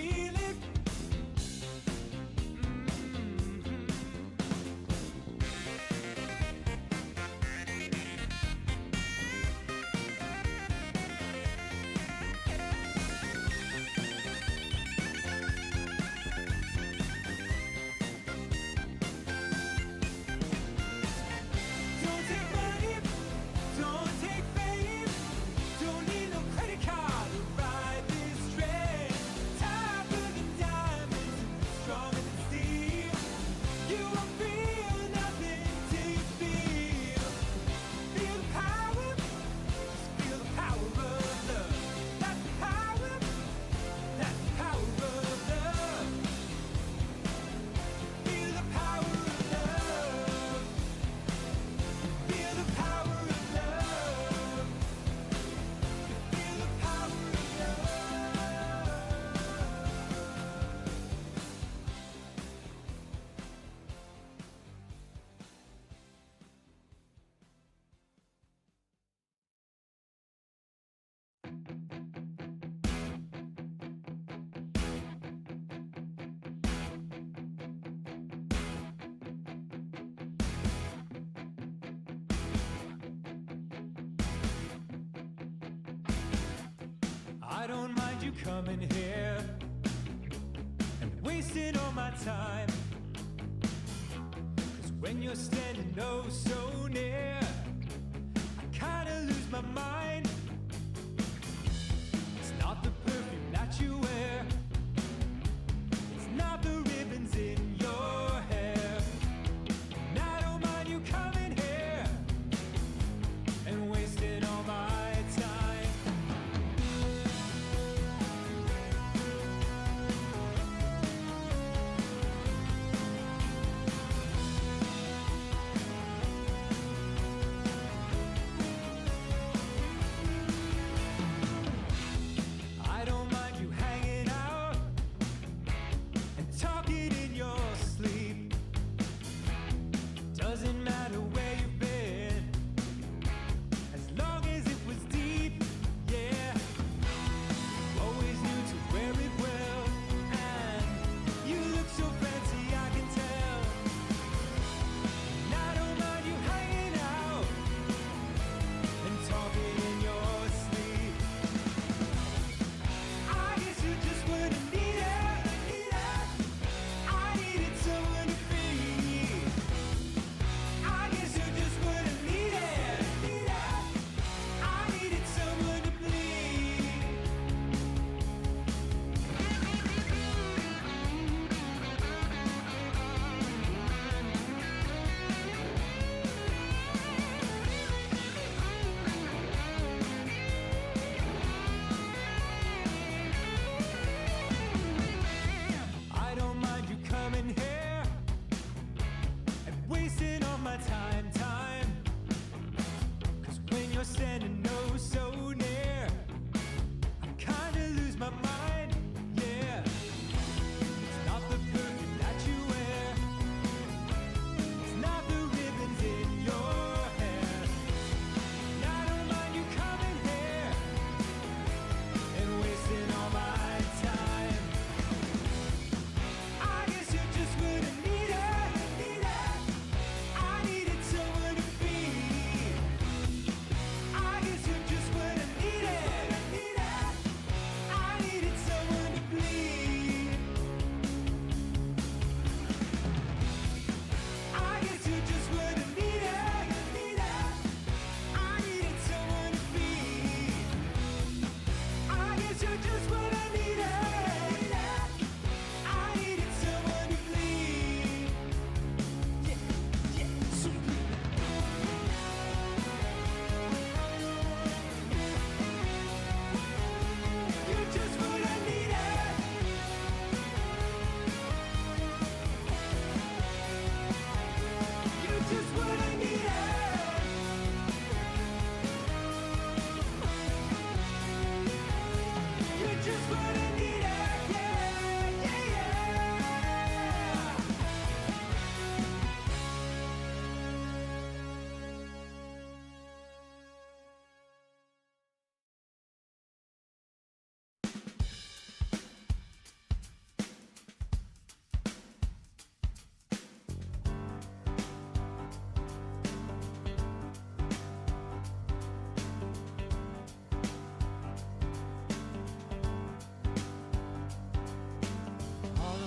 feel it. Don't take money, don't take fame, don't need no credit card to ride this train. Tougher than diamonds, stronger than steel. You won't feel nothing till you feel. Feel the power, just feel the power of love. That's the power of love. Feel the power of love. Feel the power of love. Feel the power of I don't mind you coming here and wasting all my time. 'Cause when you're standing oh so near, I kinda lose my mind. It's not the perfume that you wear, it's not the ribbons in your hair. And I don't mind you coming here and wasting all my time.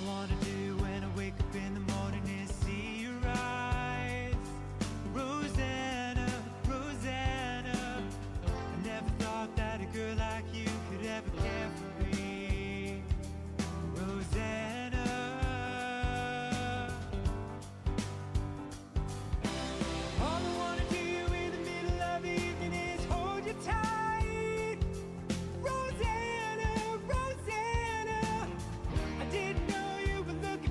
wanna do when I wake up in the morning is see your eyes. Rosanna, Rosanna, I never thought that a girl like you could ever care for me. Rosanna. All I wanna do in the middle of the evening is hold you tight. Rosanna, Rosanna, I didn't know you were looking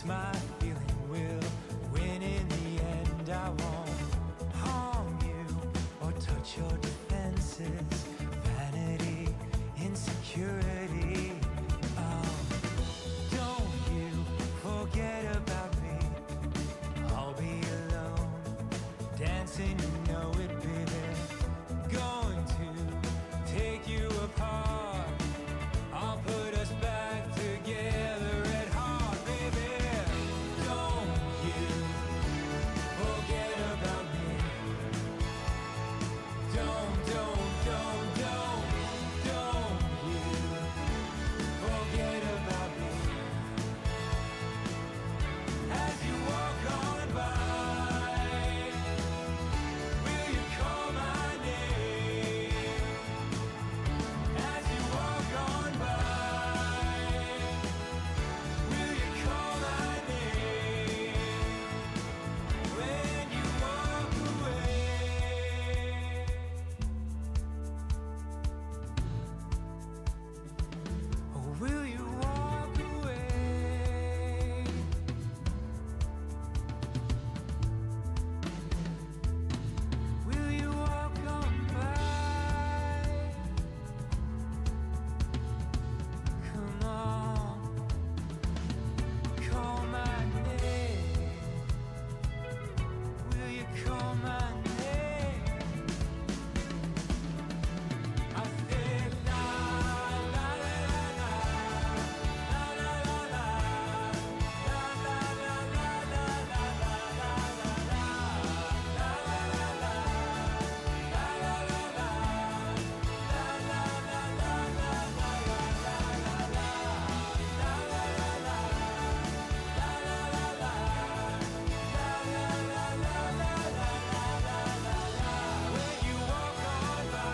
my feeling will win in the end. I won't harm you or touch your defenses. Vanity, insecurity. Oh, don't you forget about me. I'll be alone, dancing, you know it, baby. Going to take you apart. I'll put us back together at heart, baby. Don't you forget about me. Don't you forget about me. As you walk on by, will you call my name? As you walk on by, will you call my name? When you walk away, or will you walk away? Will you walk on by? Come on, call my name. Will you call my name? I said la la la la la la la la la la when you walk on by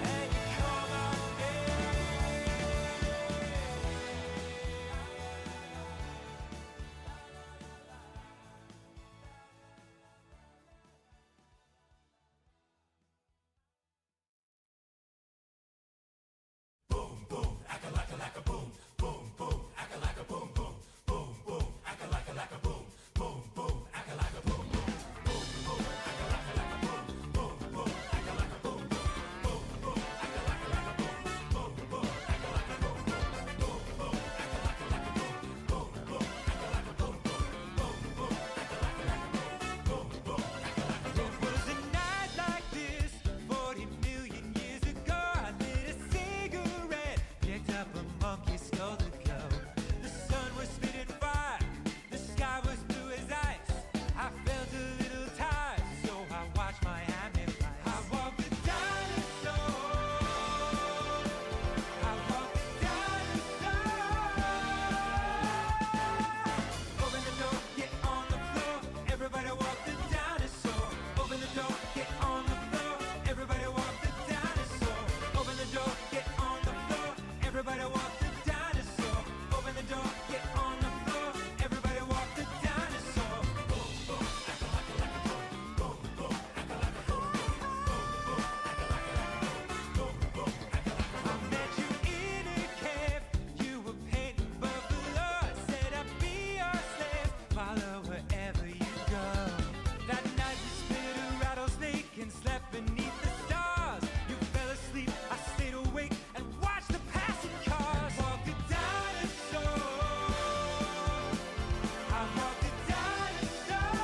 and you call my It was a night like this 40 million years ago. I lit a cigarette, picked up a monkey, stole the glow. The sun was spitting fire, the sky was blue as ice. I felt a little tired, so I watched my hand me fly. I walked the dinosaur. I walked the dinosaur. Open the door, get on the floor. Everybody walk the dinosaur. Open the door, get on the floor. Everybody walk the dinosaur. Open the door, get on the floor. Everybody walk the dinosaur. Open the door, get on the floor. Everybody walk the dinosaur. I met you in a cave. You were painting buffalo. I said I'd be your slave. Follow wherever you go. That night we split a rattlesnake and slept beneath the stars. You fell asleep, I stayed awake and watched the passing cars. Walk the dinosaur. I walk the dinosaur.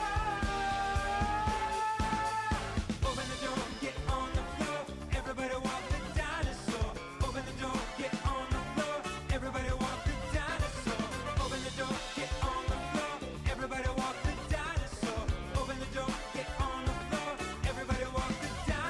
Open the door, get on the floor. Everybody walk the dinosaur. Open the door, get on the floor. Everybody walk the dinosaur. Open the door, get on the floor. Everybody walk the dinosaur. Open the door, get on the floor. Everybody walk the dinosaur.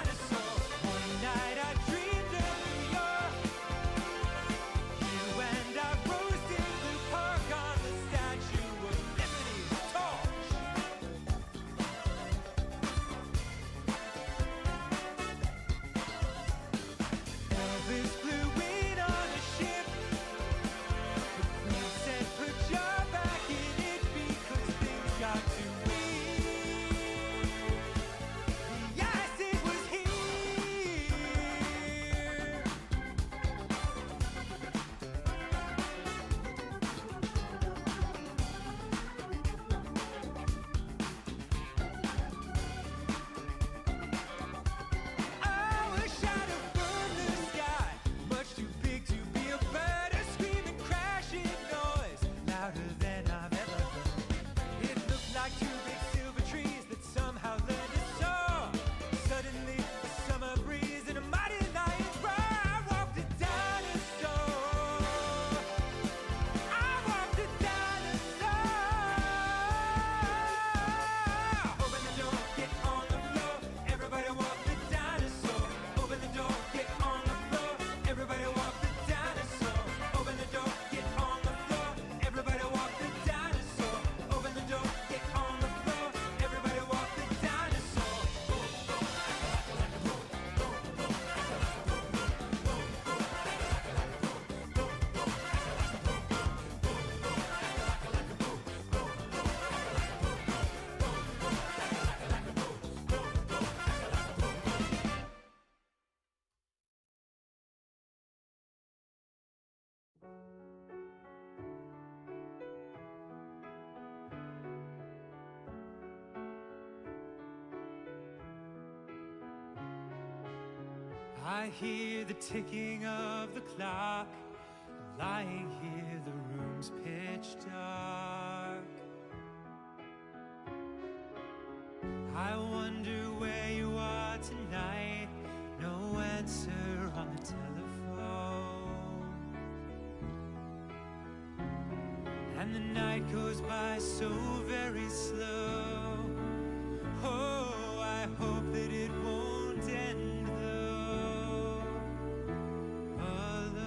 I hear the ticking of the clock. I'm lying here, the room's pitch dark. I wonder where you are tonight. No answer on the telephone. And the night goes by so very slow. Oh, I hope that it won't end though alone.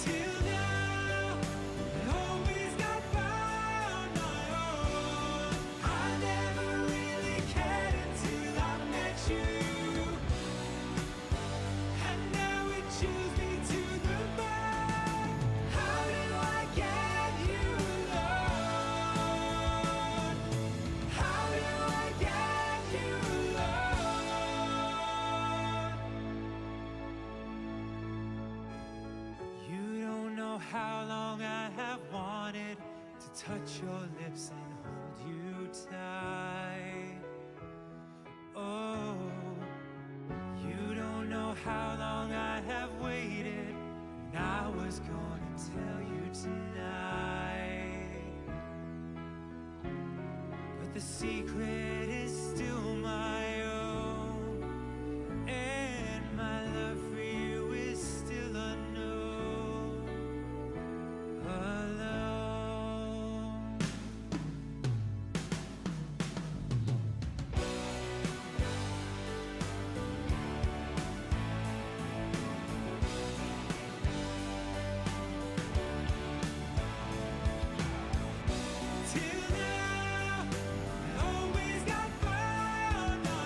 Till now, I always got by on my own. I never really cared until I met you. And now it chews me to the bone. How do I get you alone? How do I get you alone? You don't know how long I have wanted to touch your lips and hold you tight. Oh, you don't know how long I have waited, and I was gonna tell you tonight. But the secret is still my own, and my love for you is still unknown. Alone. Till now, I always got by on my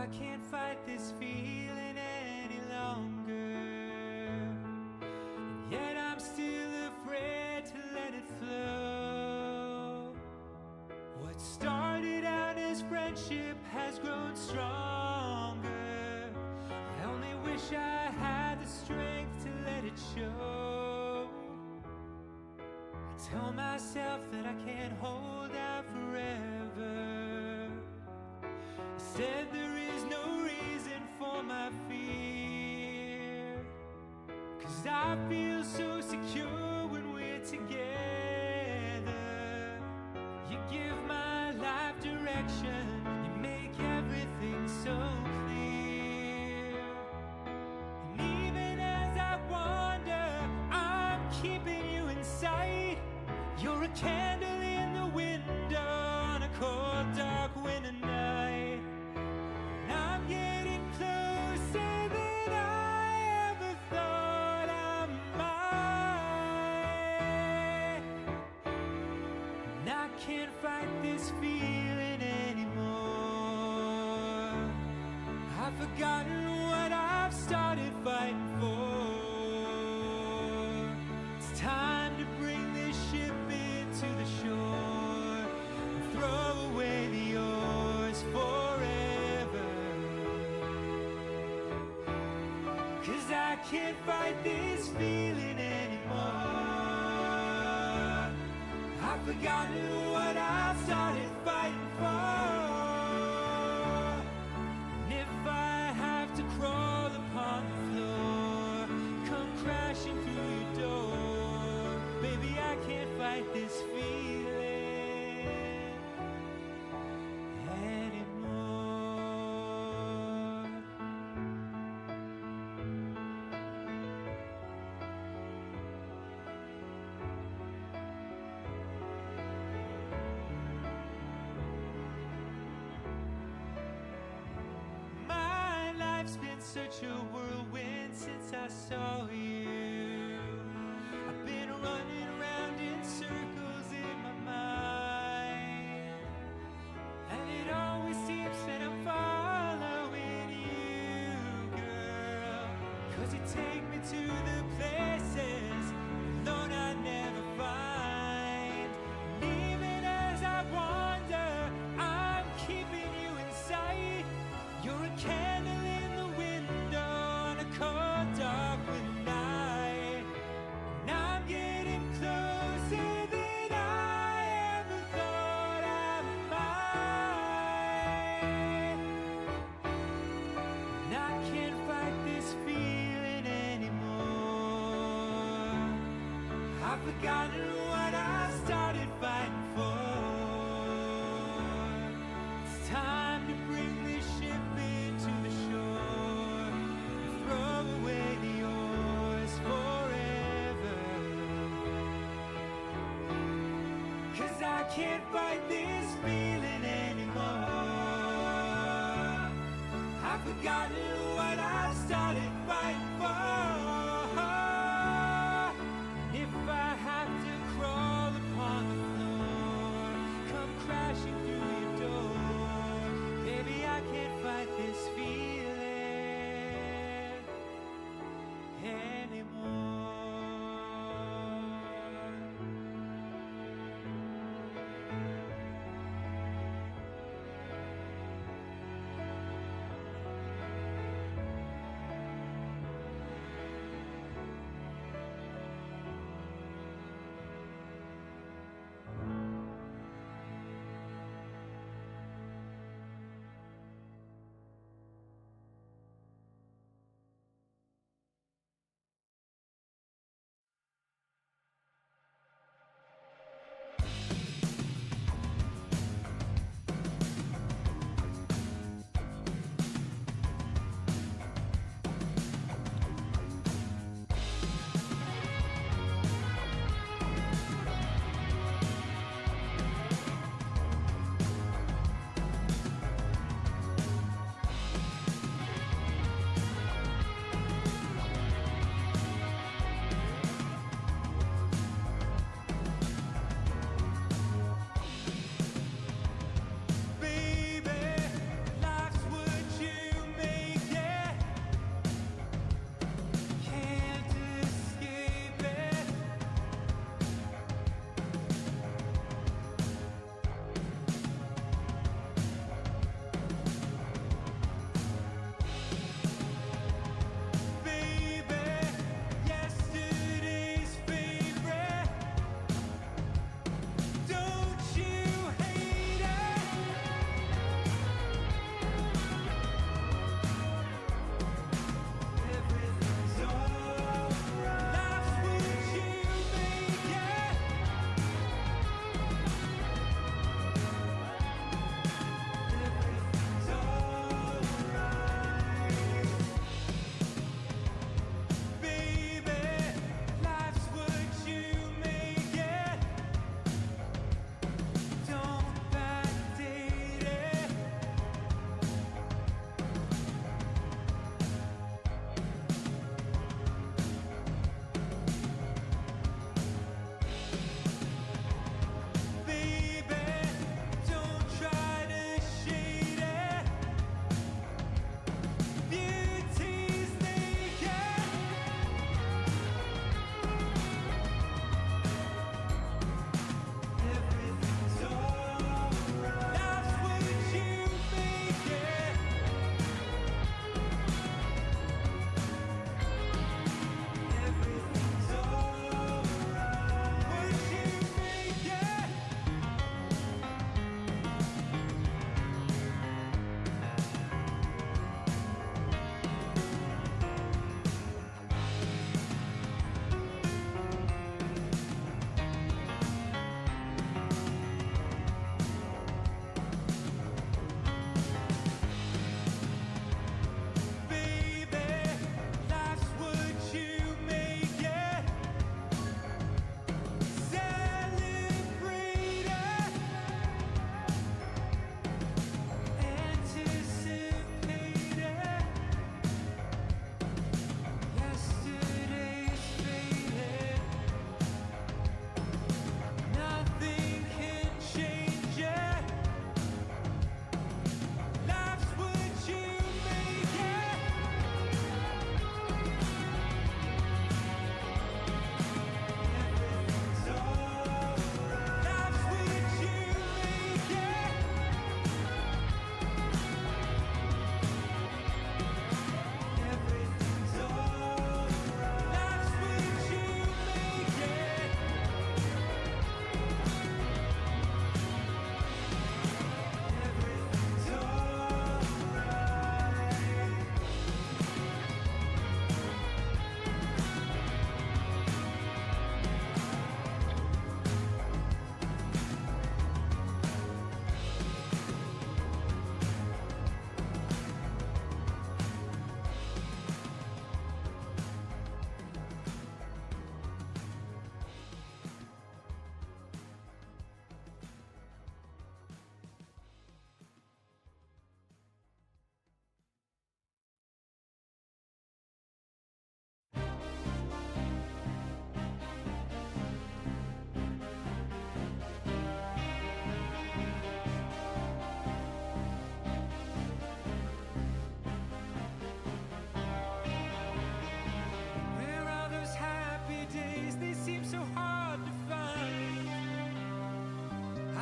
I can't fight this feeling any longer, and yet I'm still afraid to let it flow. What started out as friendship has grown stronger. I only wish I had the strength to let it show. I tell myself that I can't hold out forever. Said there is no reason for my fear, 'cause I feel so secure when we're together. You give my life direction, you make everything so clear. And even as I wander, I'm keeping you in sight. You're a candle in the window on a cold, dark winter night. I'm getting closer than I ever thought I might. And I can't fight this feeling anymore. I've forgotten what I've started fighting for. It's time to bring this ship into the shore and throw away the oars forever. 'Cause I can't fight this feeling anymore. I've forgotten what I started fighting for. And if I have to crawl upon the floor, come crashing through your door, baby, I can't fight this feeling anymore. My life's been such a whirlwind since I saw you. I've been running around in circles in my mind, and it always seems that I'm following you, girl. 'Cause you take me to the places alone I never find. And even as I wander, I'm keeping you in sight. You're a candle in the window on a cold, dark winter night. And I'm getting closer than I ever thought I might. And I can't fight this feeling anymore. I've forgotten what I started fighting for. It's time to bring this ship into the shore and throw away the oars forever. 'Cause I can't fight this feeling anymore. I've forgotten what I started fighting for. And if I have to crawl upon the floor, come crashing through your door, baby, I can't fight this feeling anymore.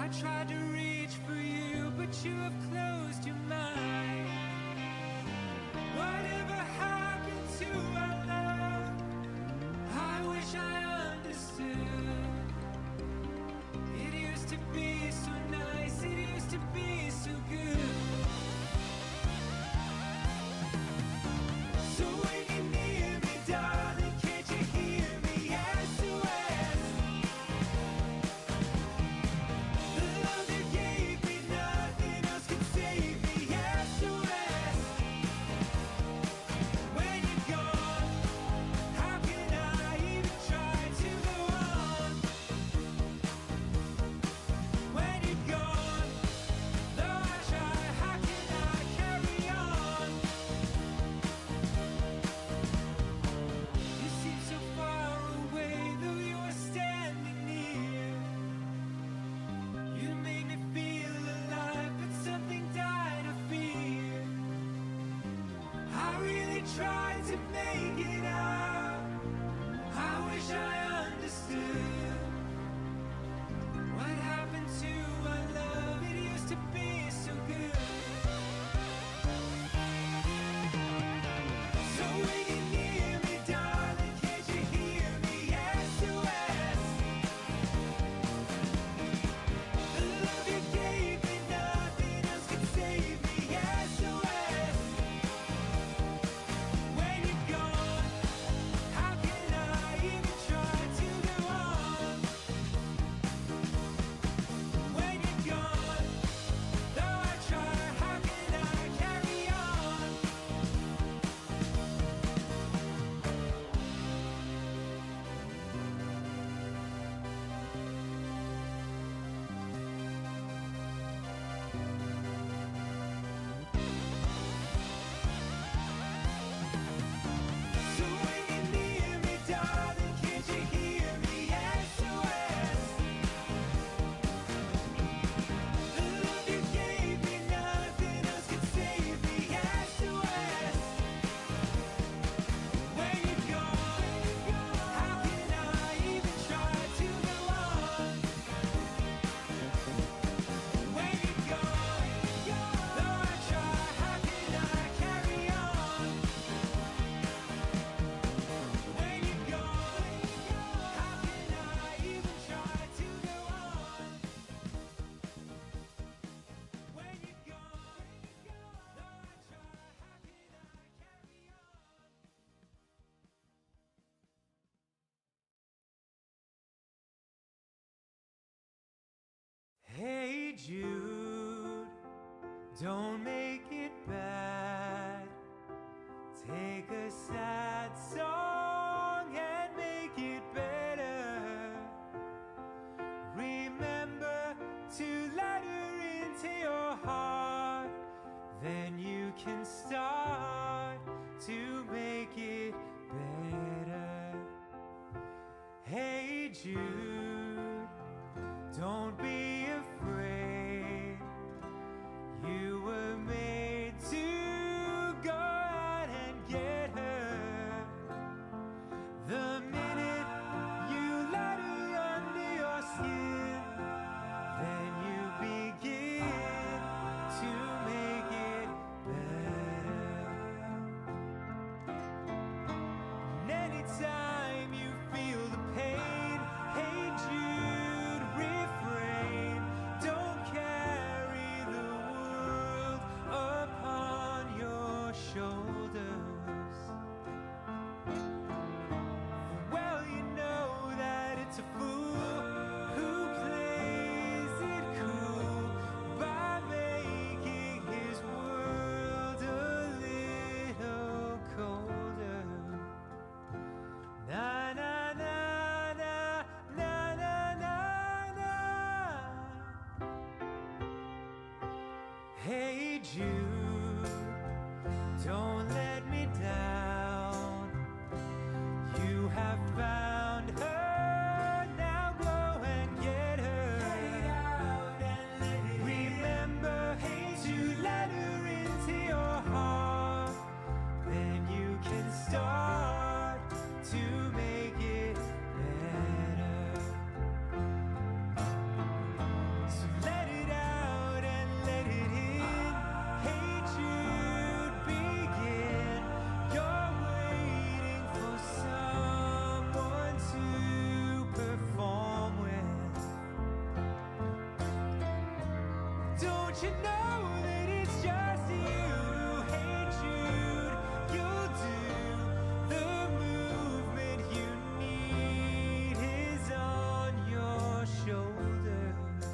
I tried to reach for you, but you have closed your mind. Whatever happened to our love? I wish I understood. It used to be so nice, it used to be so good. So when you near me, darling, can't you hear me? SOS. The love you gave me, nothing else can save me. SOS. When you're gone, how can I even try to go on? When you're gone, though I try, how can I carry on? You seem so far away, though you are standing near. You made me feel alive, but something died of fear. I really tried to make it out. I wish I understood. What happened to our love? It used to be so good. So when you're near me, darling, can't you hear me? SOS. The love you gave me, nothing else can save me. SOS. When you're gone, how can I even try to go on? When you're gone, though I try, how can I carry on? So when you're near me, darling, can't you hear me? SOS. The love you gave me, nothing else can save me. SOS. When you're gone, how can I even try to go on? When you're gone, though I try, how can I carry on? When you're gone, how can I even try to go on? When you're gone, though I try, how can I carry on? Hey Jude, don't make it bad. Take a sad song and make it better. Remember to let her into your heart. Then you can start to make it better. Hey Jude, don't be afraid. You were made to go out and get her. The minute you let her under your skin, then you begin to make it better. And anytime you feel the pain, hey Jude, refrain. Don't carry the world upon your shoulders. Well, you know that it's a fool who plays it cool by making his world a little colder. Na na na na na na na na. Hey Jude, don't let me down. You have found her, now go and get her. Remember to let her into your heart. Then you can start to make it better. So Don't you know that it's just you? Hey Jude, you'll do. The movement you need is on your shoulders.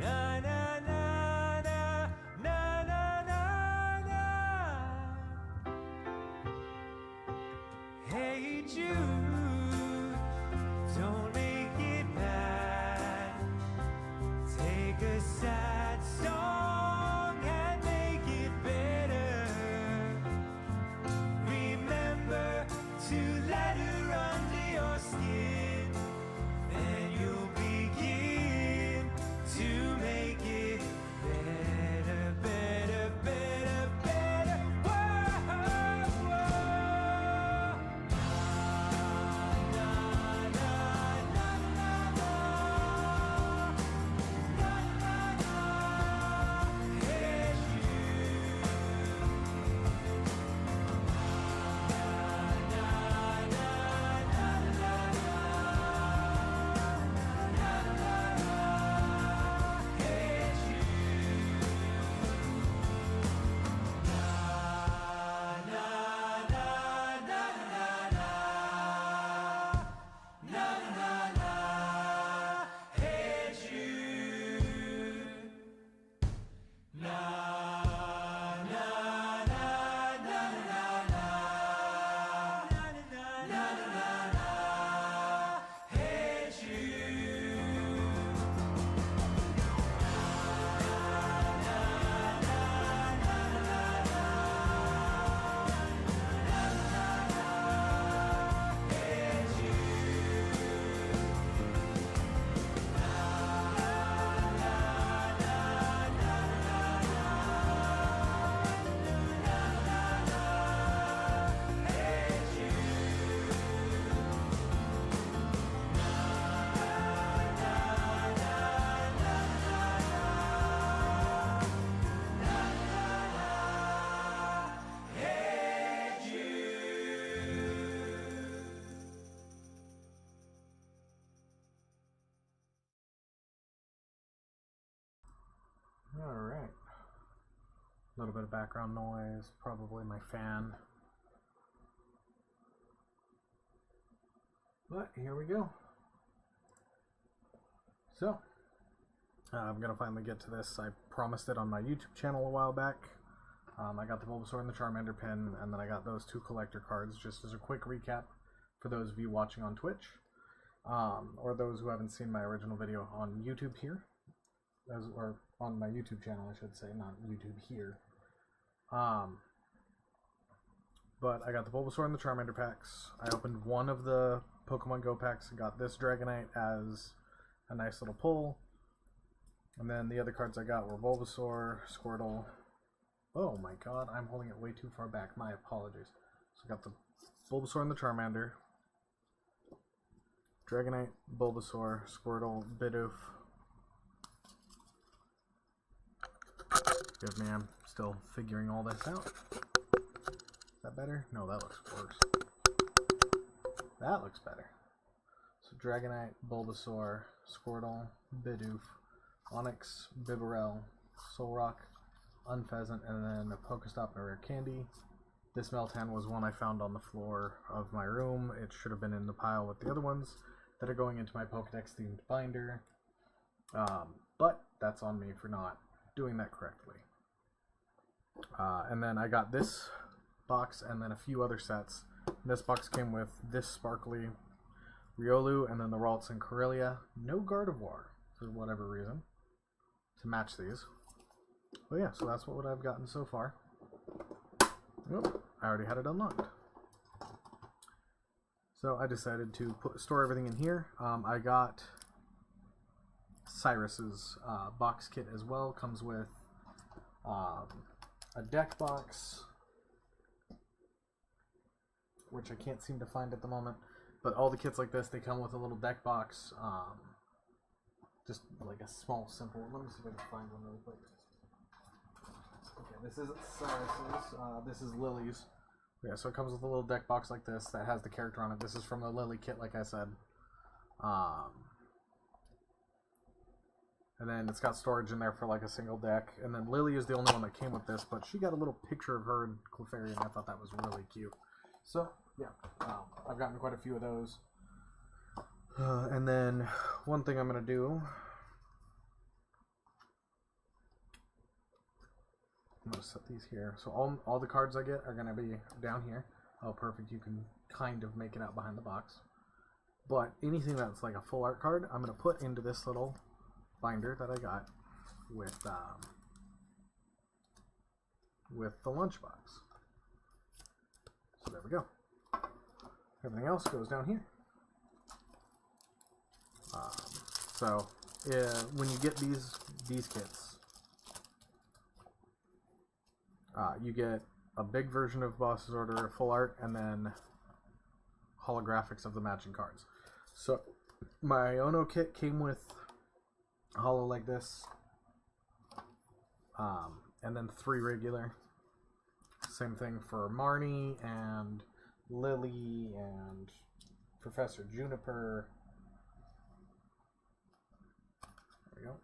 Na na na na na na na na. Hey Jude, don't make it bad. Take a sad song and make it better. Remember to let her under your skin. Then you'll begin to make it better, better, better, better. Whoa, whoa. Na, na, na, na, na, na. Hey, you. Na, na, na, na, Alright. A little bit of background noise, probably my fan. But here we go. So, I'm going to finally get to this. I promised it on my YouTube channel a while back. I got the Bulbasaur and the Charmander pin, and then I got those two collector cards, just as a quick recap for those of you watching on Twitch, or those who haven't seen my original video on YouTube here, or on my YouTube channel, I should say, not YouTube here. But I got the Bulbasaur and the Charmander packs. I opened one of the Pokemon Go packs and got this Dragonite as a nice little pull. And then the other cards I got were Bulbasaur, Squirtle. Oh my god, I'm holding it way too far back. My apologies. So I got the Bulbasaur and the Charmander, Dragonite, Bulbasaur, Squirtle, Bidoof. Excuse me, I'm still figuring all this out. Is that better? No, that looks worse. That looks better. So Dragonite, Bulbasaur, Squirtle, Bidoof, Onix, Bibarel, Solrock, Unpheasant, and then a Pokestop and a Rare Candy. This Meltan was one I found on the floor of my room. It should have been in the pile with the other ones that are going into my Pokedex themed binder. But that's on me for not doing that correctly. And then I got this box and then a few other sets. This box came with this sparkly Riolu and then the Ralts and Corellia. No Gardevoir for whatever reason to match these. But yeah, so that's what I've gotten so far. Nope, I already had it unlocked. So I decided to store everything in here. I got Cyrus's box kit as well. Comes with a deck box, which I can't seem to find at the moment. But all the kits like this, they come with a little deck box. Just like a small, simple one. Let me see if I can find one really quick. Okay, this isn't Cyrus's. This is Lily's. Yeah, so it comes with a little deck box like this that has the character on it. This is from the Lily kit, like I said. And then it's got storage in there for like a single deck. And then Lily is the only one that came with this, but she got a little picture of her and Clefairy, and I thought that was really cute. So, yeah, I've gotten quite a few of those. And then one thing I'm going to do, I'm going to set these here. So all the cards I get are going to be down here. Oh, perfect. You can kind of make it out behind the box. But anything that's like a full art card, I'm going to put into this little binder that I got with the lunchbox. So there we go. Everything else goes down here. So when you get these kits, you get a big version of Boss's Order, full art, and then holographics of the matching cards. So my Ono kit came with a holo like this, and then 3 regular. Same thing for Marnie and Lily and Professor Juniper. There we go.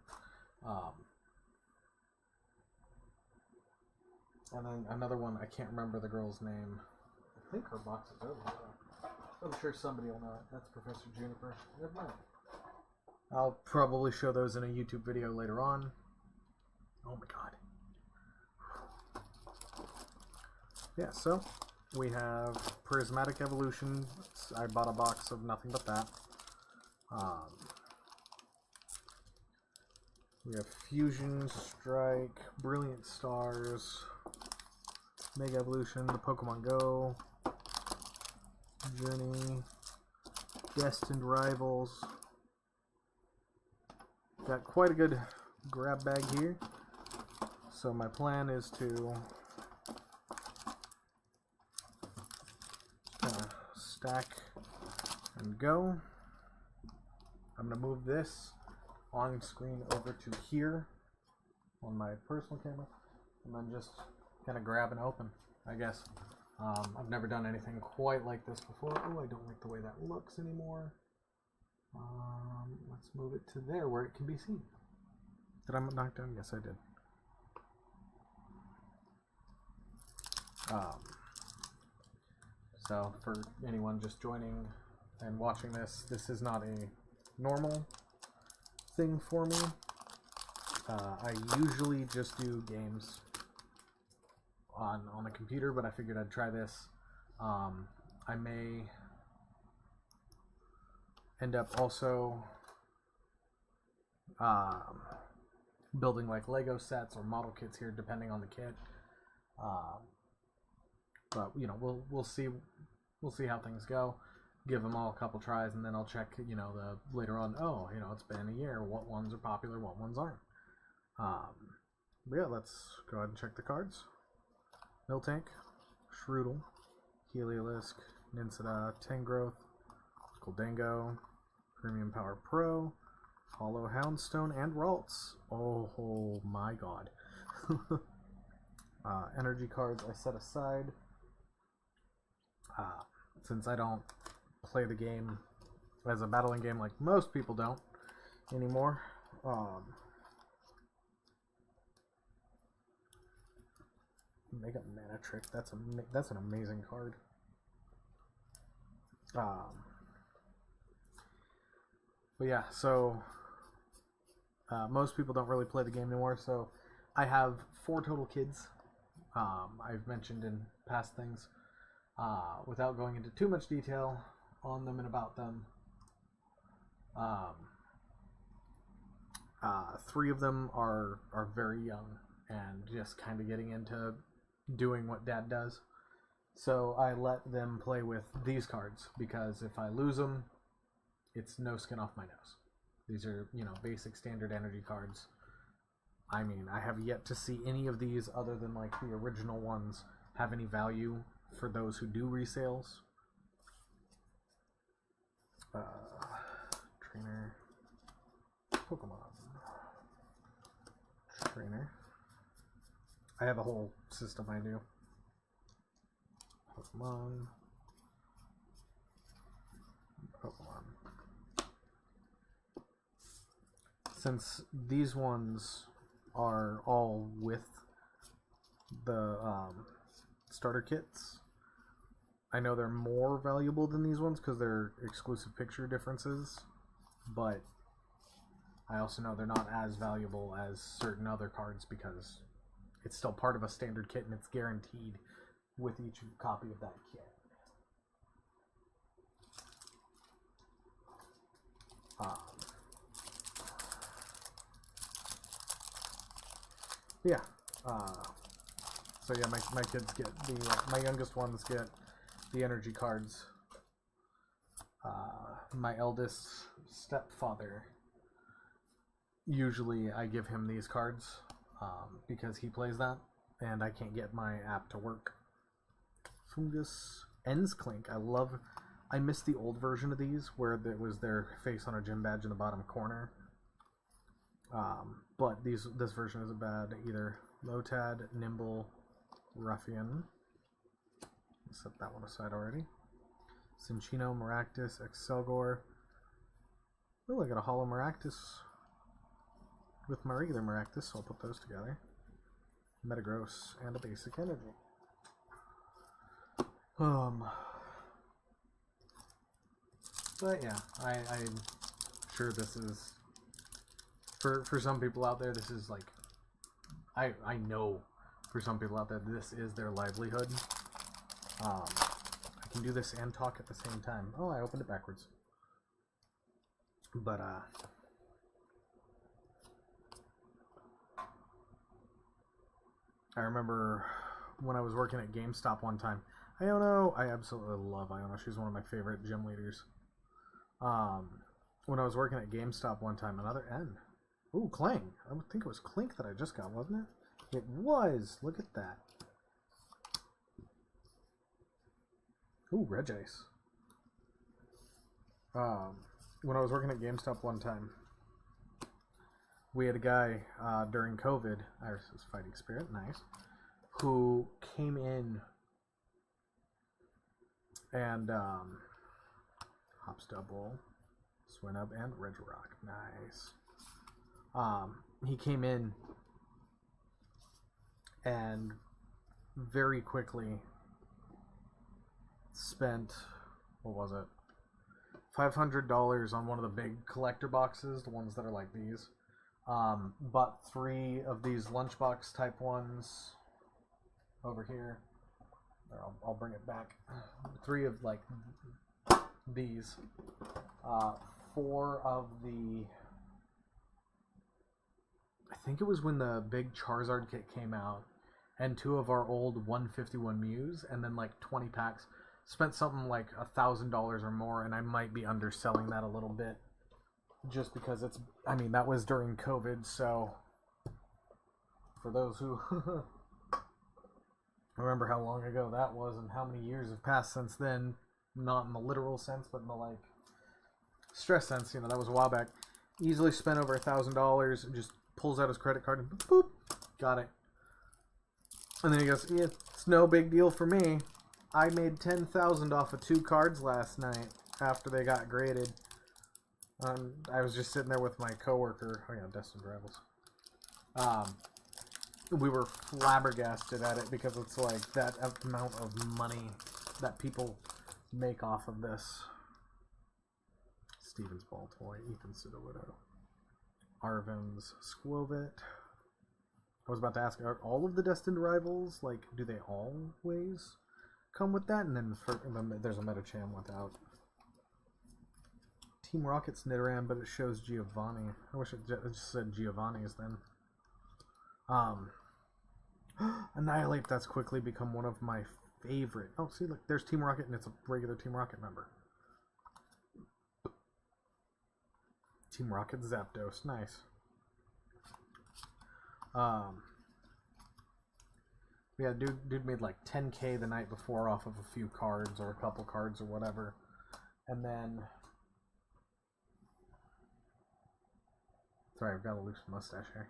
And then another one, I can't remember the girl's name. I think her box is over there. I'm sure somebody will know it. That's Professor Juniper. Never mind. I'll probably show those in a YouTube video later on. Oh my god. Yeah, so we have Prismatic Evolution. I bought a box of nothing but that. We have Fusion Strike, Brilliant Stars, Mega Evolution, the Pokemon Go, Journey, Destined Rivals. Got quite a good grab bag here. So my plan is to stack and go. I'm going to move this on screen over to here on my personal camera, and then just kind of grab and open, I guess. I've never done anything quite like this before. Oh, I don't like the way that looks anymore. Let's move it to there where it can be seen. Did I knock down? Yes, I did. So for anyone just joining and watching this, this is not a normal thing for me. I usually just do games on the computer, but I figured I'd try this. I may end up also building like Lego sets or model kits here, depending on the kit. But you know, we'll see how things go. Give them all a couple tries, and then I'll check, you know, the later on. Oh, you know, it's been a year. What ones are popular? What ones aren't? But yeah, let's go ahead and check the cards. Miltank, Shroodle, Heliolisk, Nincada, Tangrowth, Goldango, Premium Power Pro, Hollow Houndstone, and Ralts. Oh my god. Energy cards I set aside. Since I don't play the game as a battling game like most people don't anymore. Mega Mana Trick. That's an amazing card. But yeah, so most people don't really play the game anymore. So I have 4 total kids. I've mentioned in past things. Without going into too much detail on them and about them. 3 of them are very young and just kind of getting into doing what Dad does. So I let them play with these cards, because if I lose them, it's no skin off my nose. These are, you know, basic standard energy cards. I mean, I have yet to see any of these other than like the original ones have any value for those who do resales. Trainer, Pokemon, Trainer. I have a whole system I do. Pokemon. since these ones are all with the starter kits, I know they're more valuable than these ones because they're exclusive picture differences, but I also know they're not as valuable as certain other cards because it's still part of a standard kit and it's guaranteed with each copy of that kit. Yeah. So yeah, my kids get my youngest ones get the energy cards. My eldest stepfather, usually I give him these cards because he plays that, and I can't get my app to work. Fungus Ends Clink. I miss the old version of these where there was their face on a gym badge in the bottom corner. But this version isn't bad either. Lotad, Nimble, Ruffian. Set that one aside already. Cinchino, Maractus, Excelgor. Oh, I got a Hollow Maractus with my regular Maractus, so I'll put those together. Metagross and a Basic Energy. But yeah, I'm sure this is for some people out there. This is like I know for some people out there this is their livelihood. I can do this and talk at the same time. Oh, I opened it backwards. But I remember when I was working at GameStop one time. Iono, I absolutely love Iono. She's one of my favorite gym leaders. When I was working at GameStop one time, another N. Ooh, Clang. I would think it was Clink that I just got, wasn't it? It was. Look at that. Ooh, Regice. When I was working at GameStop one time, we had a guy during COVID, Iris' Fighting Spirit, nice, who came in and Hops Double, Swinub, and Regirock, nice. He came in and very quickly spent, what was it, $500 on one of the big collector boxes, the ones that are like these. Bought 3 of these lunchbox type ones over here. I'll bring it back. 3 of like these. 4 of the, I think it was when the big Charizard kit came out, and 2 of our old 151 Mews, and then like 20 packs. Spent something like $1,000 or more, and I might be underselling that a little bit. Just because it's, I mean, that was during COVID, so for those who remember how long ago that was and how many years have passed since then, not in the literal sense, but in the like stress sense, you know, that was a while back. Easily spent over $1,000 and just pulls out his credit card and boop, boop, got it. And then he goes, yeah, it's no big deal for me. I made $10,000 off of 2 cards last night after they got graded. I was just sitting there with my coworker. Oh yeah, Destined Rivals. We were flabbergasted at it because it's like that amount of money that people make off of this. Steven's Ball Toy, Ethan Sudowoodo, Arvin's Squovit. I was about to ask, are all of the Destined Rivals, like, do they always come with that? And then there's a Metacham without. Team Rocket's Nidoran, but it shows Giovanni. I wish it just said Giovanni's then. Annihilate, that's quickly become one of my favorite. Oh, see, look, there's Team Rocket, and it's a regular Team Rocket member. Team Rocket Zapdos, nice. Yeah, dude made like 10K the night before off of a few cards or a couple cards or whatever. And then, sorry, I've got a loose mustache here.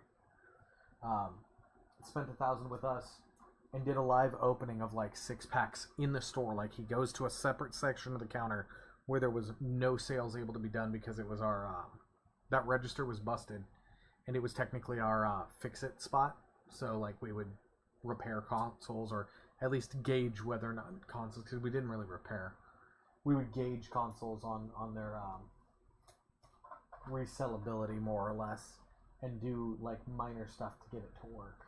Spent $1,000 with us and did a live opening of like 6 packs in the store. Like, he goes to a separate section of the counter where there was no sales able to be done because it was our that register was busted, and it was technically our fix-it spot. So like we would repair consoles, or at least gauge whether or not consoles, because we didn't really repair. We would gauge consoles on their resellability, more or less, and do like minor stuff to get it to work.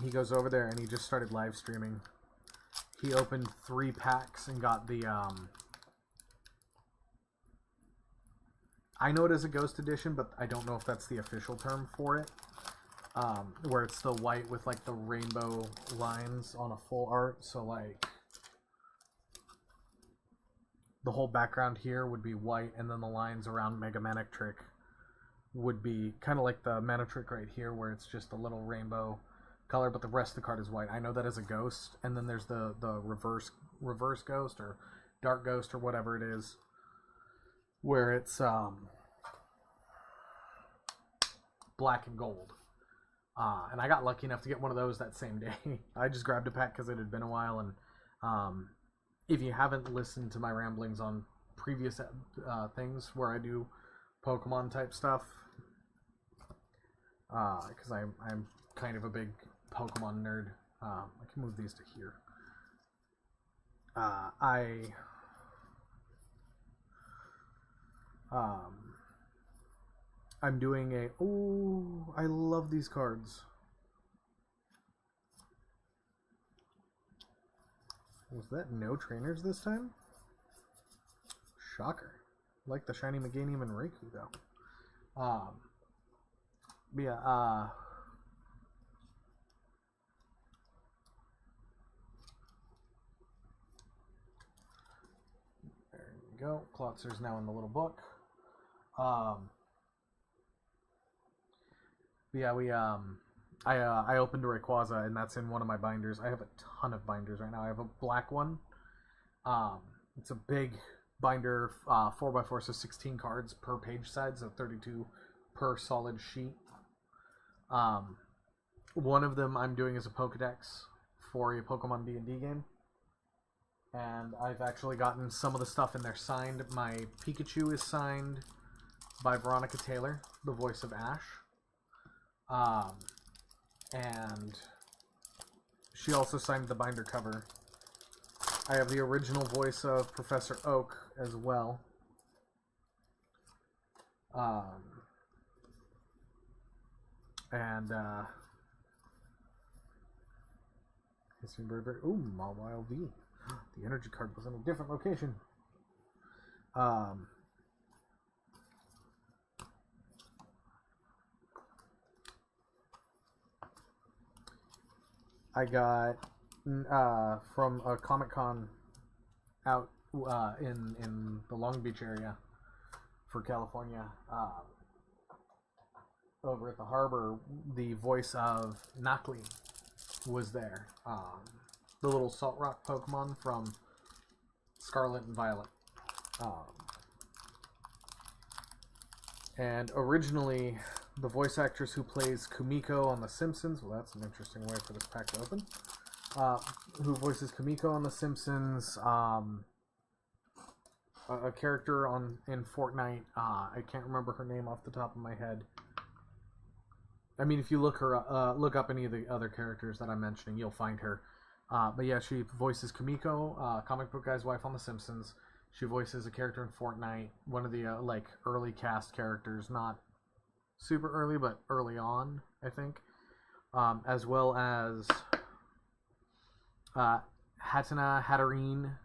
He goes over there and he just started live streaming. He opened 3 packs and got the I know it is a Ghost Edition, but I don't know if that's the official term for it. Where it's the white with like the rainbow lines on a full art. So like the whole background here would be white, and then the lines around Mega Manic-Trick would be kind of like the Manic-Trick right here, where it's just a little rainbow color, but the rest of the card is white. I know that as a Ghost, and then there's the reverse Ghost or Dark Ghost or whatever it is, where it's black and gold. And I got lucky enough to get one of those that same day. I just grabbed a pack because it had been a while, and if you haven't listened to my ramblings on previous things where I do Pokemon type stuff, because I'm kind of a big Pokemon nerd. I can move these to here. I'm doing a... Oh, I love these cards. Was that no trainers this time? Shocker. Like the Shiny Meganium and Raikou, though. But yeah, there you go. Klotzer's now in the little book. But yeah, I opened a Rayquaza, and that's in one of my binders. I have a ton of binders right now. I have a black one. It's a big binder, 4x4, so 16 cards per page side, so 32 per solid sheet. One of them I'm doing as a Pokedex for a Pokemon D&D game. And I've actually gotten some of the stuff in there signed. My Pikachu is signed by Veronica Taylor, the voice of Ash. And she also signed the binder cover. I have the original voice of Professor Oak as well. Hissing Bird. Ooh, Mawile V. The energy card was in a different location. I got from a Comic-Con out in the Long Beach area for California, over at the harbor, the voice of Nocli was there. The little Salt Rock Pokemon from Scarlet and Violet. And originally, the voice actress who plays Kumiko on The Simpsons, well, that's an interesting way for this pack to open, who voices Kumiko on The Simpsons, a character in Fortnite, I can't remember her name off the top of my head. I mean, if you look up any of the other characters that I'm mentioning, you'll find her. But yeah, she voices Kumiko, comic book guy's wife on The Simpsons. She voices a character in Fortnite, one of the like early cast characters, not super early, but early on, I think. As well as Hatenna, Hatterene,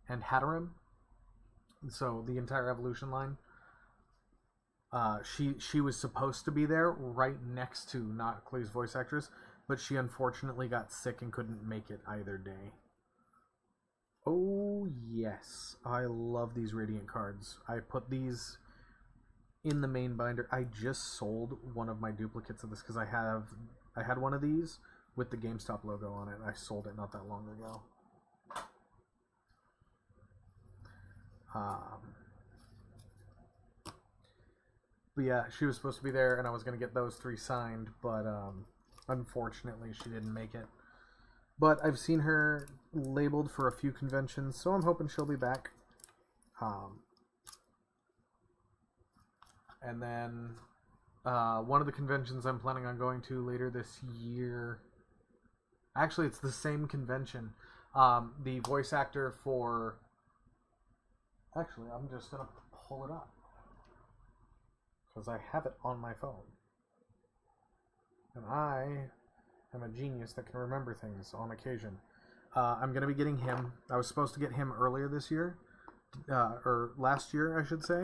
and Hatterene. So the entire evolution line. She was supposed to be there right next to Nocli's voice actress, but she unfortunately got sick and couldn't make it either day. Oh yes, I love these Radiant cards. I put these in the main binder. I just sold one of my duplicates of this because I had one of these with the GameStop logo on it. I sold it not that long ago. But yeah, she was supposed to be there, and I was going to get those 3 signed, but unfortunately she didn't make it. But I've seen her labeled for a few conventions, so I'm hoping she'll be back. And then one of the conventions I'm planning on going to later this year. Actually, it's the same convention. The voice actor for... Actually, I'm just going to pull it up. Because I have it on my phone. And I am a genius that can remember things on occasion. I'm going to be getting him. I was supposed to get him earlier this year. Or last year, I should say.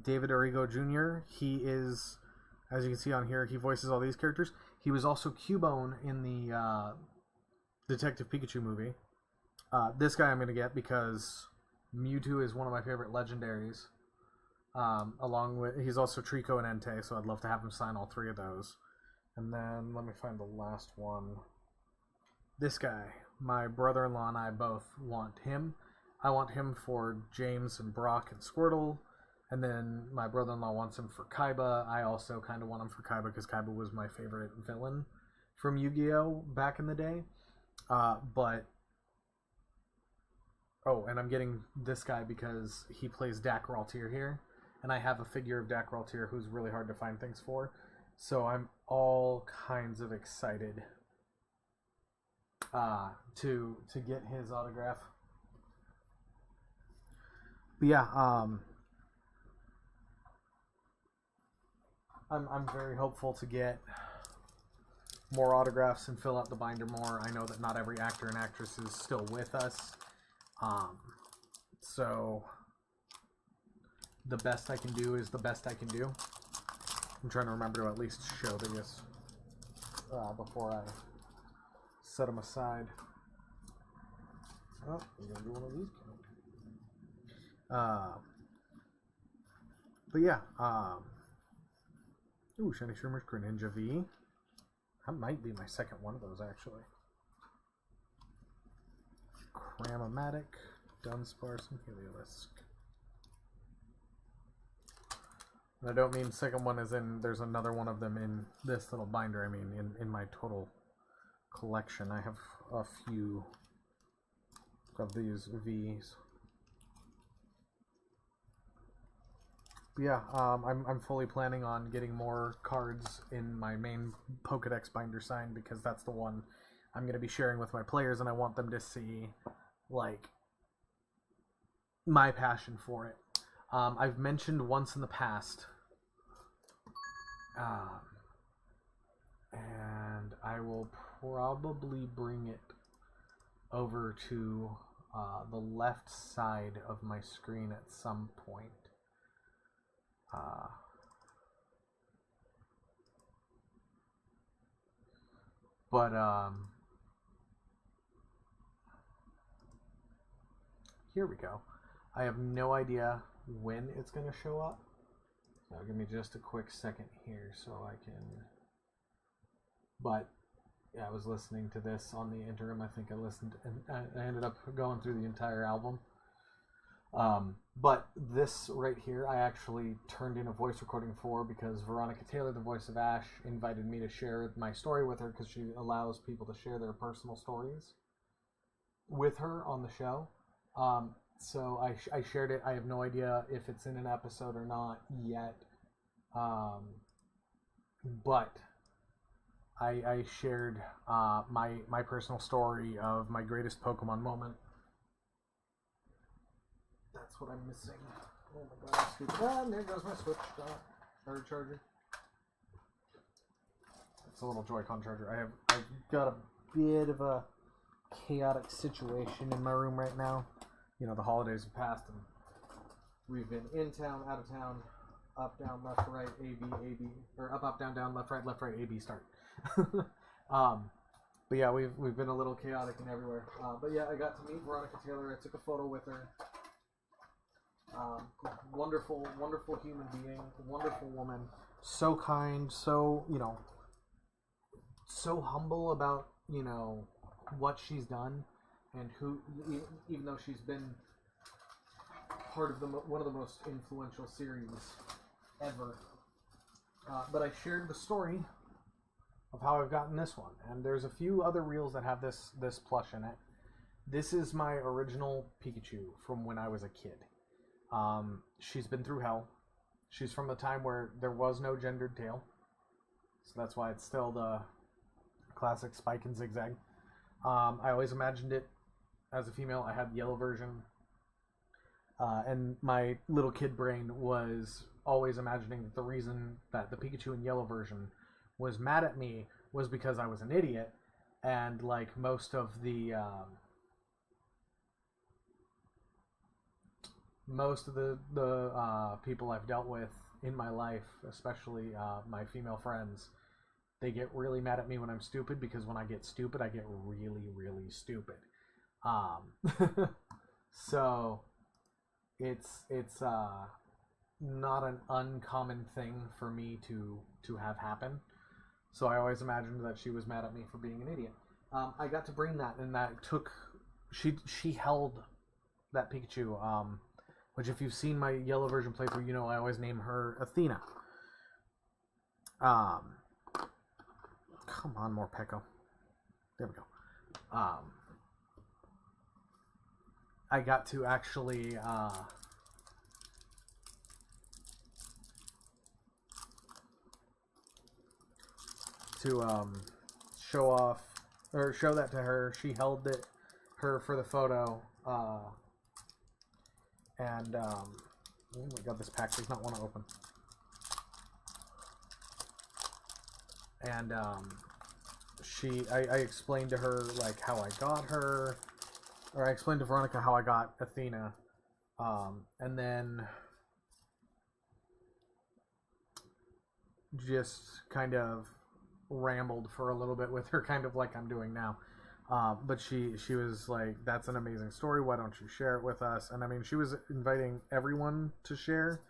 David Arrigo Jr. He is, as you can see on here, he voices all these characters. He was also Cubone in the Detective Pikachu movie. This guy I'm going to get because Mewtwo is one of my favorite legendaries. Along with, he's also Trico and Entei, so I'd love to have him sign all three of those. And then, let me find the last one. This guy, my brother-in-law and I both want him. I want him for James and Brock and Squirtle. And then my brother-in-law wants him for Kaiba. I also kind of want him for Kaiba because Kaiba was my favorite villain from Yu-Gi-Oh! Back in the day. Oh, and I'm getting this guy because he plays Dak Raltier here. And I have a figure of Dak Raltier who's really hard to find things for. So I'm all kinds of excited to get his autograph. But yeah, I'm very hopeful to get more autographs and fill out the binder more. I know that not every actor and actress is still with us, so the best I can do is the best I can do. I'm trying to remember to at least show these before I set them aside. Oh, we're gonna do one of these. But yeah, ooh, Shiny Shroomers, Greninja V. That might be my second one of those, actually. Cramomatic, Dunsparce, and Heliolisk. And I don't mean second one as in there's another one of them in this little binder. I mean in my total collection. I have a few of these Vs. But yeah, I'm fully planning on getting more cards in my main Pokedex binder signed because that's the one I'm going to be sharing with my players, and I want them to see, like, my passion for it. I've mentioned once in the past, and I will probably bring it over to the left side of my screen at some point. Here we go. I have no idea when it's going to show up. So give me just a quick second here so I can... But, yeah, I was listening to this on the interim. I think I listened, and I ended up going through the entire album. But this right here, I actually turned in a voice recording for because Veronica Taylor, the voice of Ash, invited me to share my story with her because she allows people to share their personal stories with her on the show. So I shared it. I have no idea if it's in an episode or not yet. But I shared my personal story of my greatest Pokemon moment. That's what I'm missing. Oh my god, stupid. Ah, and there goes my Switch charger. It's a little Joy-Con charger. I've got a bit of a chaotic situation in my room right now. You know, the holidays have passed and we've been in town, out of town, up, down, left, right, A, B, or up, down, left, right, A, B, start. But yeah, we've been a little chaotic and everywhere. But yeah, I got to meet Veronica Taylor. I took a photo with her. Wonderful, wonderful human being, wonderful woman. So kind, so, you know, so humble about, you know, what she's done. And who, even though she's been part of one of the most influential series ever. But I shared the story of how I've gotten this one. And there's a few other reels that have this plush in it. This is my original Pikachu from when I was a kid. She's been through hell. She's from the time where there was no gendered tail. So that's why it's still the classic spike and zigzag. I always imagined it as a female. I had the yellow version. And my little kid brain was always imagining that the reason that the Pikachu in yellow version was mad at me was because I was an idiot. And like most of the people I've dealt with in my life, especially my female friends, they get really mad at me when I'm stupid, because when I get stupid, I get really, really stupid. So it's not an uncommon thing for me to have happen. So I always imagined that she was mad at me for being an idiot. I got to bring that, and that took... She held that Pikachu, which if you've seen my yellow version playthrough, you know I always name her Athena. Come on, more Peko. There we go. I got to actually show off, or show that to her. She held her for the photo, and oh my god, this pack does not want to open. And I explained to her like how I got her, or I explained to Veronica how I got Athena, and then just kind of rambled for a little bit with her, kind of like I'm doing now. But she was like, that's an amazing story, why don't you share it with us? And I mean, she was inviting everyone to share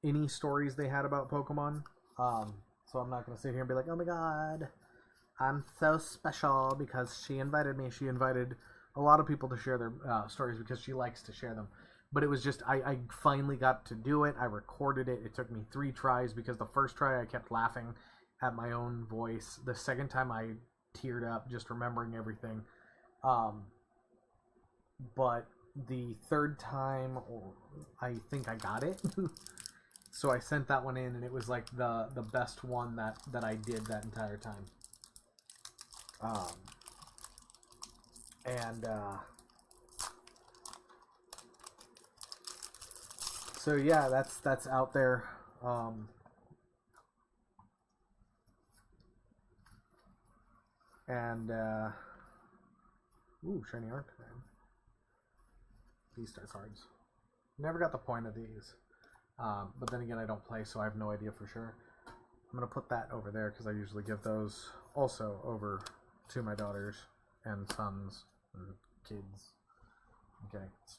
any stories they had about Pokemon. So I'm not going to sit here and be like, oh my god, I'm so special because she invited me. She invited a lot of people to share their stories because she likes to share them. But it was just, I finally got to do it. I recorded it. It took me 3 tries because the first try I kept laughing at my own voice. The second time I teared up just remembering everything. But the third time, I think I got it. So I sent that one in, and it was like the best one that I did that entire time. So yeah, that's out there. Ooh, shiny Arcanine. Beastar cards. Never got the point of these. But then again, I don't play, so I have no idea for sure. I'm going to put that over there because I usually give those also over to my daughters and sons and kids. Okay, it's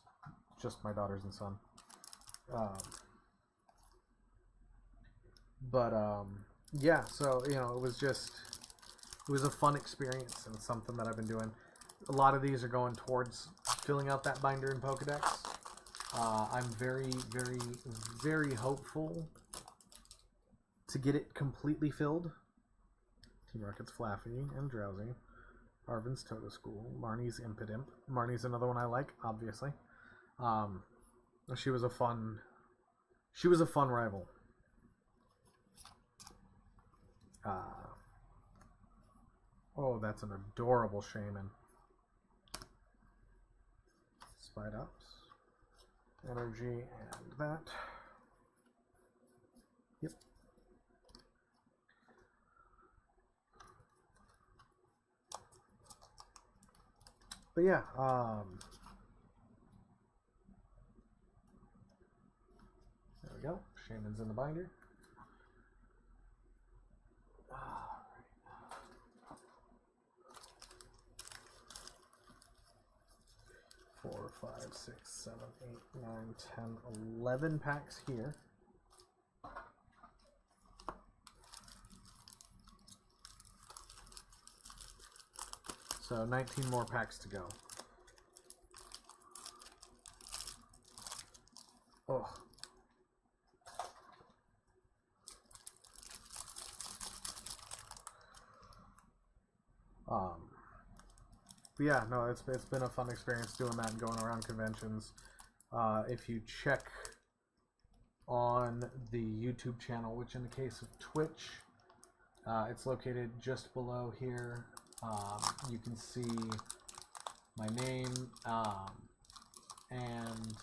just my daughters and son. Yeah, so, you know, it was a fun experience and something that I've been doing. A lot of these are going towards filling out that binder in Pokedex. I'm very, very, very hopeful to get it completely filled. Team Rocket's Flaffy and Drowsy. Arvin's Totoschool. Marnie's Impidimp. Marnie's another one I like, obviously. She was a fun rival. Oh, that's an adorable Shaman. Spidops. Energy and that. Yep. But yeah, there we go. Shaman's in the binder. 4, 5, 6, 7, 8, 9, 10, 11 packs here. So 19 more packs to go. Oh. But yeah, no, it's been a fun experience doing that and going around conventions. If you check on the YouTube channel, which in the case of Twitch, it's located just below here. You can see my name and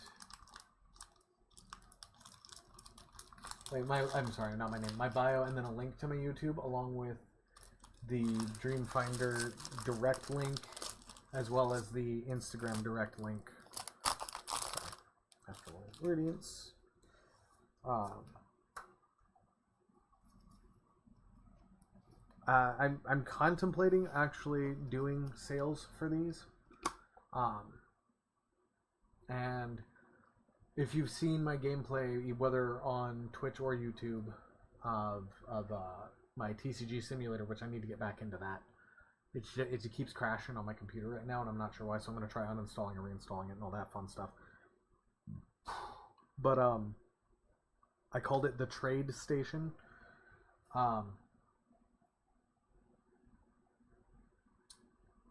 I'm sorry, not my name, my bio, and then a link to my YouTube along with the Dreamfinder direct link as well as the Instagram direct link. After ingredients. I'm contemplating actually doing sales for these. And if you've seen my gameplay, whether on Twitch or YouTube, of my TCG simulator, which I need to get back into that, it keeps crashing on my computer right now, and I'm not sure why. So I'm going to try uninstalling and reinstalling it and all that fun stuff. But I called it the Trade Station.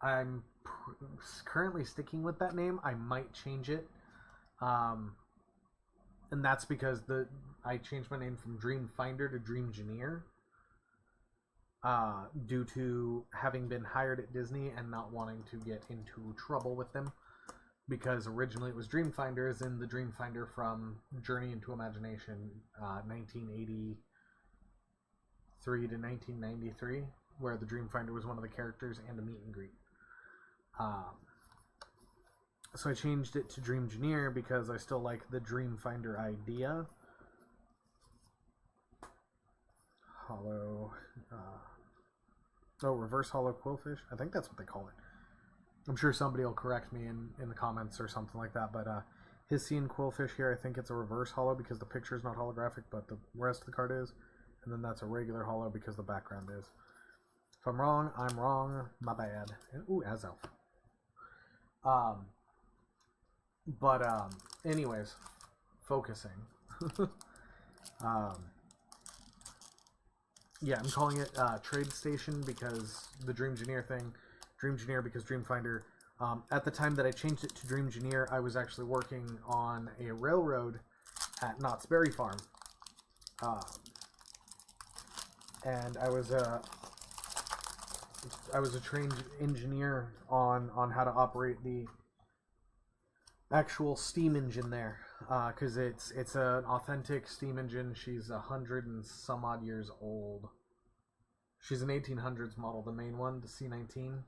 I'm currently sticking with that name. I might change it. And that's because I changed my name from Dreamfinder to Dreamgineer. Due to having been hired at Disney and not wanting to get into trouble with them. Because originally it was Dreamfinder, as in the Dreamfinder from Journey into Imagination, 1983 to 1993, where the Dreamfinder was one of the characters and a meet and greet. So I changed it to Dreamgineer because I still like the Dreamfinder idea. Hollow, reverse hollow quillfish. I think that's what they call it. I'm sure somebody will correct me in the comments or something like that, but his scene quillfish here, I think it's a reverse hollow because the picture is not holographic, but the rest of the card is, and then that's a regular hollow because the background is. If I'm wrong, I'm wrong. My bad. And, ooh, Azelf. Anyways, focusing. Yeah, I'm calling it Trade Station because the Dreamgineer thing. Dreamgineer because Dreamfinder. At the time that I changed it to Dreamgineer, I was actually working on a railroad at Knott's Berry Farm. And I was a trained engineer on how to operate the actual steam engine there, because it's an authentic steam engine. She's 100 and some odd years old. She's an 1800s model, the main one, the C19.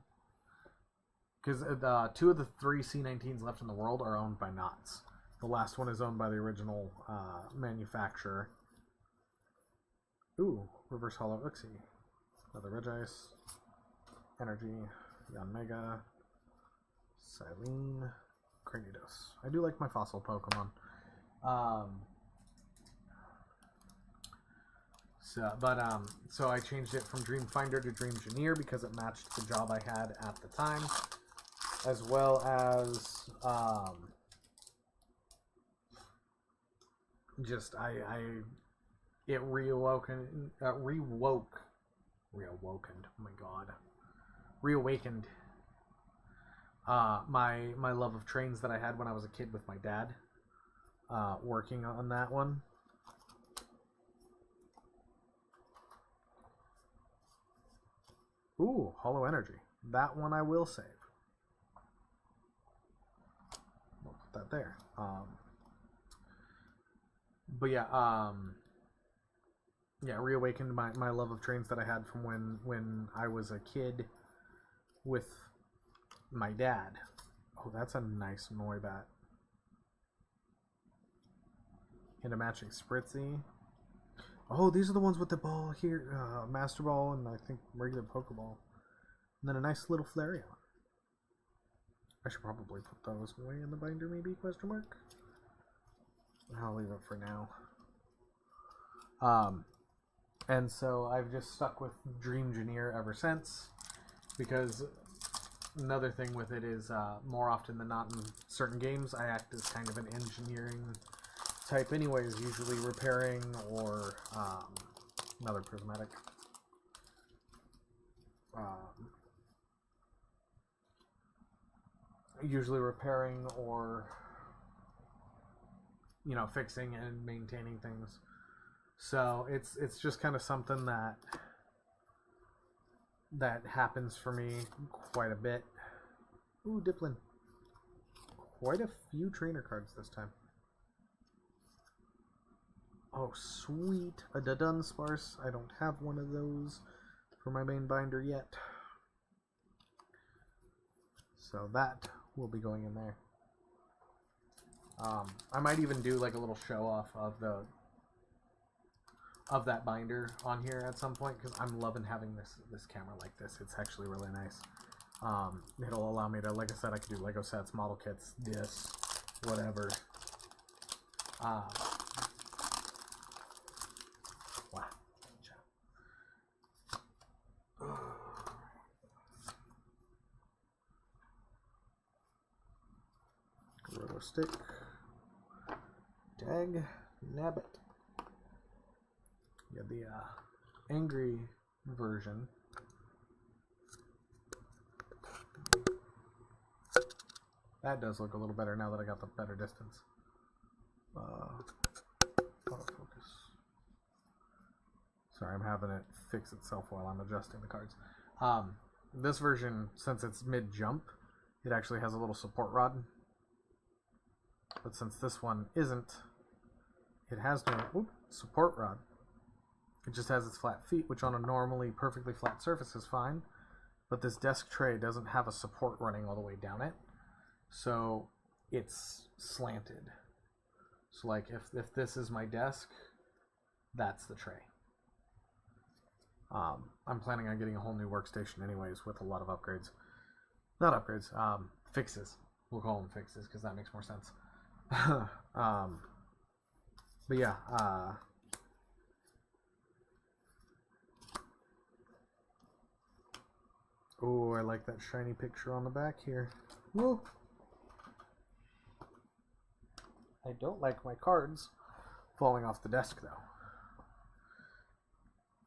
Because 2 of the 3 C19s left in the world are owned by Knott's. The last one is owned by the original manufacturer. Ooh, reverse hollow Uxie. Another Regice. Energy. Yanmega. Silene. Cranidos. I do like my fossil Pokemon. So I changed it from Dreamfinder to Dreamgineer because it matched the job I had at the time, as well as it reawakened. My love of trains that I had when I was a kid with my dad, working on that one. Ooh, Hollow Energy. That one I will save. We'll put that there. But yeah, reawakened my love of trains that I had from when I was a kid with my dad. Oh, that's a nice Noibat. And a matching Spritzy. Oh, these are the ones with the ball here. Master Ball and I think regular Pokeball. And then a nice little Flareon. I should probably put those away in the binder maybe, question mark. I'll leave it for now. And so I've just stuck with Dreamgineer ever since. Because another thing with it is more often than not in certain games, I act as kind of an engineering type anyways, usually repairing or another prismatic. usually repairing or, you know, fixing and maintaining things. So it's just kind of something that happens for me quite a bit. Ooh, Diplin. Quite a few trainer cards this time. Oh, sweet. A Dunsparce. I don't have one of those for my main binder yet. So that will be going in there. I might even do like a little show off of that binder on here at some point, because I'm loving having this camera like this. It's actually really nice. It'll allow me to, like I said, I could do Lego sets, model kits, this, whatever. Wow. Roto Stick. Dag Nabbit. Yeah, the angry version. That does look a little better now that I got the better distance. Autofocus. Sorry, I'm having it fix itself while I'm adjusting the cards. This version, since it's mid-jump, it actually has a little support rod. But since this one isn't, it has no support rod. It just has its flat feet, which on a normally perfectly flat surface is fine. But this desk tray doesn't have a support running all the way down it. So it's slanted. So like if this is my desk, that's the tray. I'm planning on getting a whole new workstation anyways with a lot of upgrades. Not upgrades, fixes. We'll call them fixes because that makes more sense. But yeah, oh, I like that shiny picture on the back here. Woo! I don't like my cards falling off the desk, though.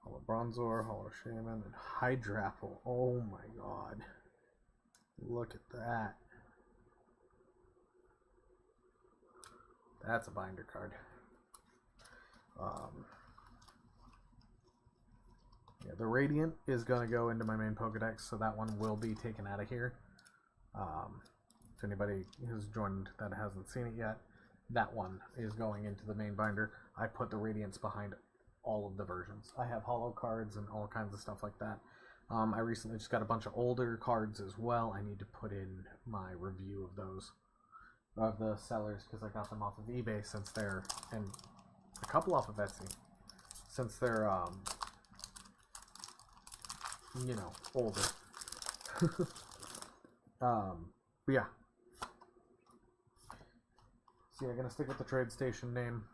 Hollow Bronzor, Hollow Shaman, and Hydrapple. Oh my god. Look at that. That's a binder card. Yeah, the Radiant is going to go into my main Pokedex, so that one will be taken out of here. If anybody who's joined that hasn't seen it yet, that one is going into the main binder. I put the Radiants behind all of the versions. I have holo cards and all kinds of stuff like that. I recently just got a bunch of older cards as well. I need to put in my review of those, of the sellers, because I got them off of eBay since they're, and a couple off of Etsy, since they're, you know, older. But yeah. So yeah, gonna stick with the trade station name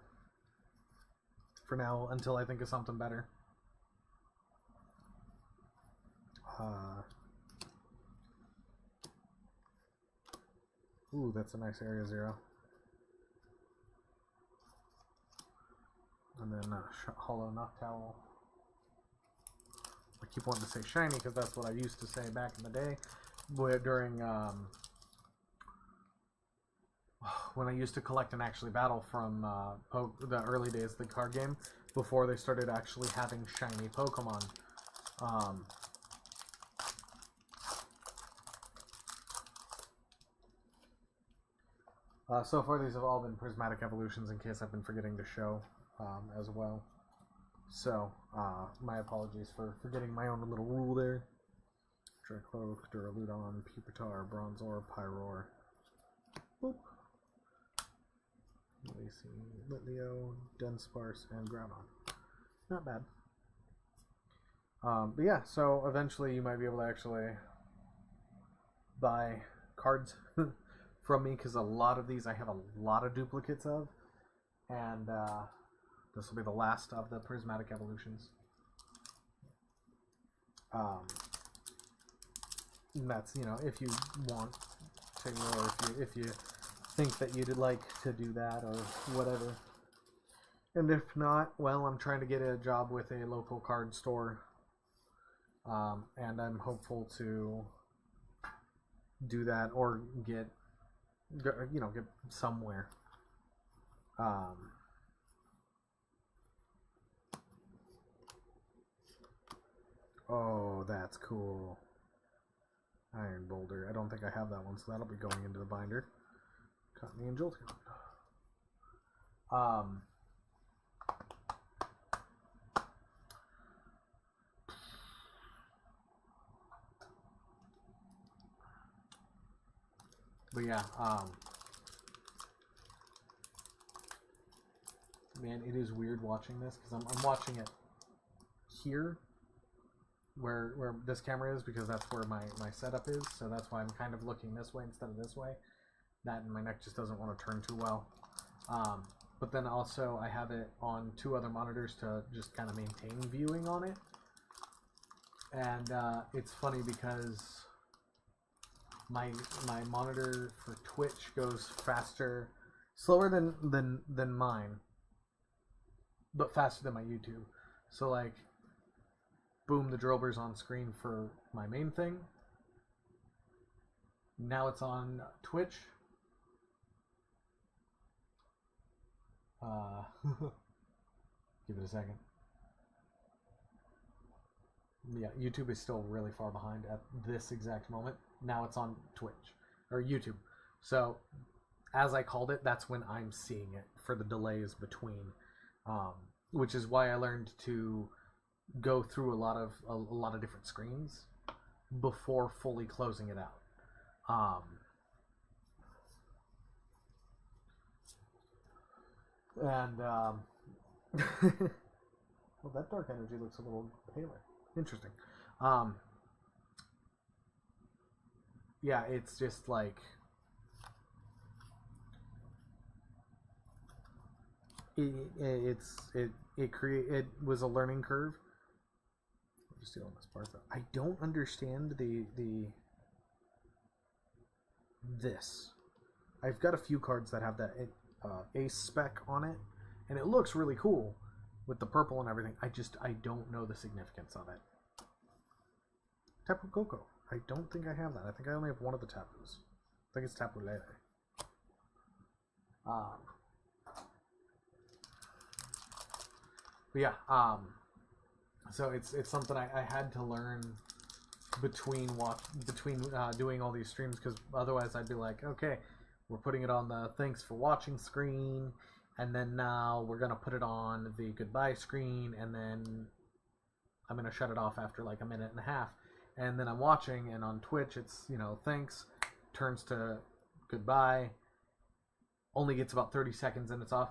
for now until I think of something better. Ooh, that's a nice Area 0. And then Hollow Noctowl. I keep wanting to say shiny because that's what I used to say back in the day, during when I used to collect and actually battle from the early days of the card game, before they started actually having shiny Pokemon. So far, these have all been prismatic evolutions, in case I've been forgetting to show as well. So, my apologies for forgetting my own little rule there. Dracloak, Duraludon, Pupitar, Bronzor, Pyroar. Boop. Lacy, Litleo, Dunsparce, and Groudon. Not bad. But yeah, so eventually you might be able to actually buy cards from me, because a lot of these I have a lot of duplicates of, and this will be the last of the prismatic evolutions. And that's, you know, if you want to, or if you think that you'd like to do that or whatever. And if not, well, I'm trying to get a job with a local card store, and I'm hopeful to do that or get somewhere. Oh, that's cool. Iron Boulder. I don't think I have that one, so that'll be going into the binder. Cottony and Jolteon. But yeah, man, it is weird watching this because I'm watching it here where this camera is because that's where my setup is, so that's why I'm kind of looking this way instead of this way. That and my neck just doesn't want to turn too well. But then also I have it on 2 other monitors to just kind of maintain viewing on it. And it's funny because my monitor for Twitch goes slower than mine, but faster than my YouTube. So like, boom, the Drillbur's on screen for my main thing. Now it's on Twitch. Give it a second. Yeah, YouTube is still really far behind at this exact moment. Now it's on Twitch or YouTube. So as I called it, that's when I'm seeing it for the delays between, which is why I learned to go through a lot of different screens before fully closing it out. Well, that dark energy looks a little paler. Interesting. Yeah, it's just like it was a learning curve. I'm just dealing with this part though. I don't understand this. I've got a few cards that have that ace spec on it, and it looks really cool with the purple and everything. I don't know the significance of it. Tapu Koko. I don't think I have that. I think I only have one of the Tapus. I think it's Tapu Lele. But yeah, so it's something I had to learn between doing all these streams, because otherwise I'd be like, okay, we're putting it on the thanks for watching screen, and then now we're gonna put it on the goodbye screen, and then I'm gonna shut it off after like a minute and a half, and then I'm watching, and on Twitch it's, thanks, turns to goodbye, only gets about 30 seconds and it's off.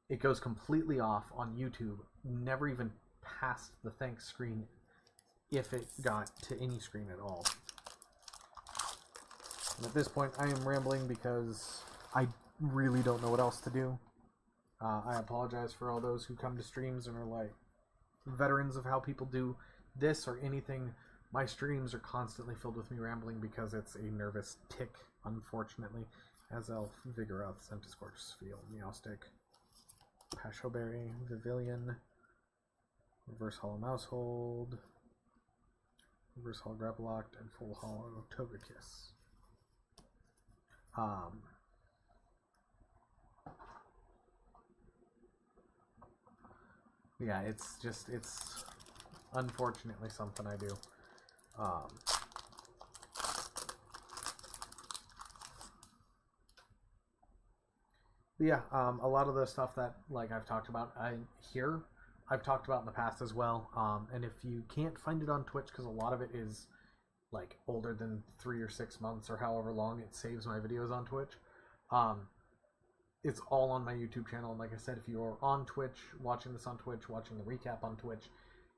It goes completely off on YouTube, never even past the thanks screen, if it got to any screen at all. And at this point, I am rambling because I really don't know what else to do. I apologize for all those who come to streams and are like veterans of how people do this or anything. My streams are constantly filled with me rambling because it's a nervous tick, unfortunately. As Elf, Vigoroth, Centiskorch, Field, Meowstick, Pashoberry, Vivillon, Reverse Hollow Mousehold, Reverse Hollow Grapploct, and Full Hollow Togekiss. Yeah, it's unfortunately something I do. Yeah, a lot of the stuff that I've talked about I've talked about in the past as well. And if you can't find it on Twitch, because a lot of it is older than 3 or 6 months or however long it saves my videos on Twitch, it's all on my YouTube channel. And like I said, if you're on Twitch, watching this on Twitch, watching the recap on Twitch,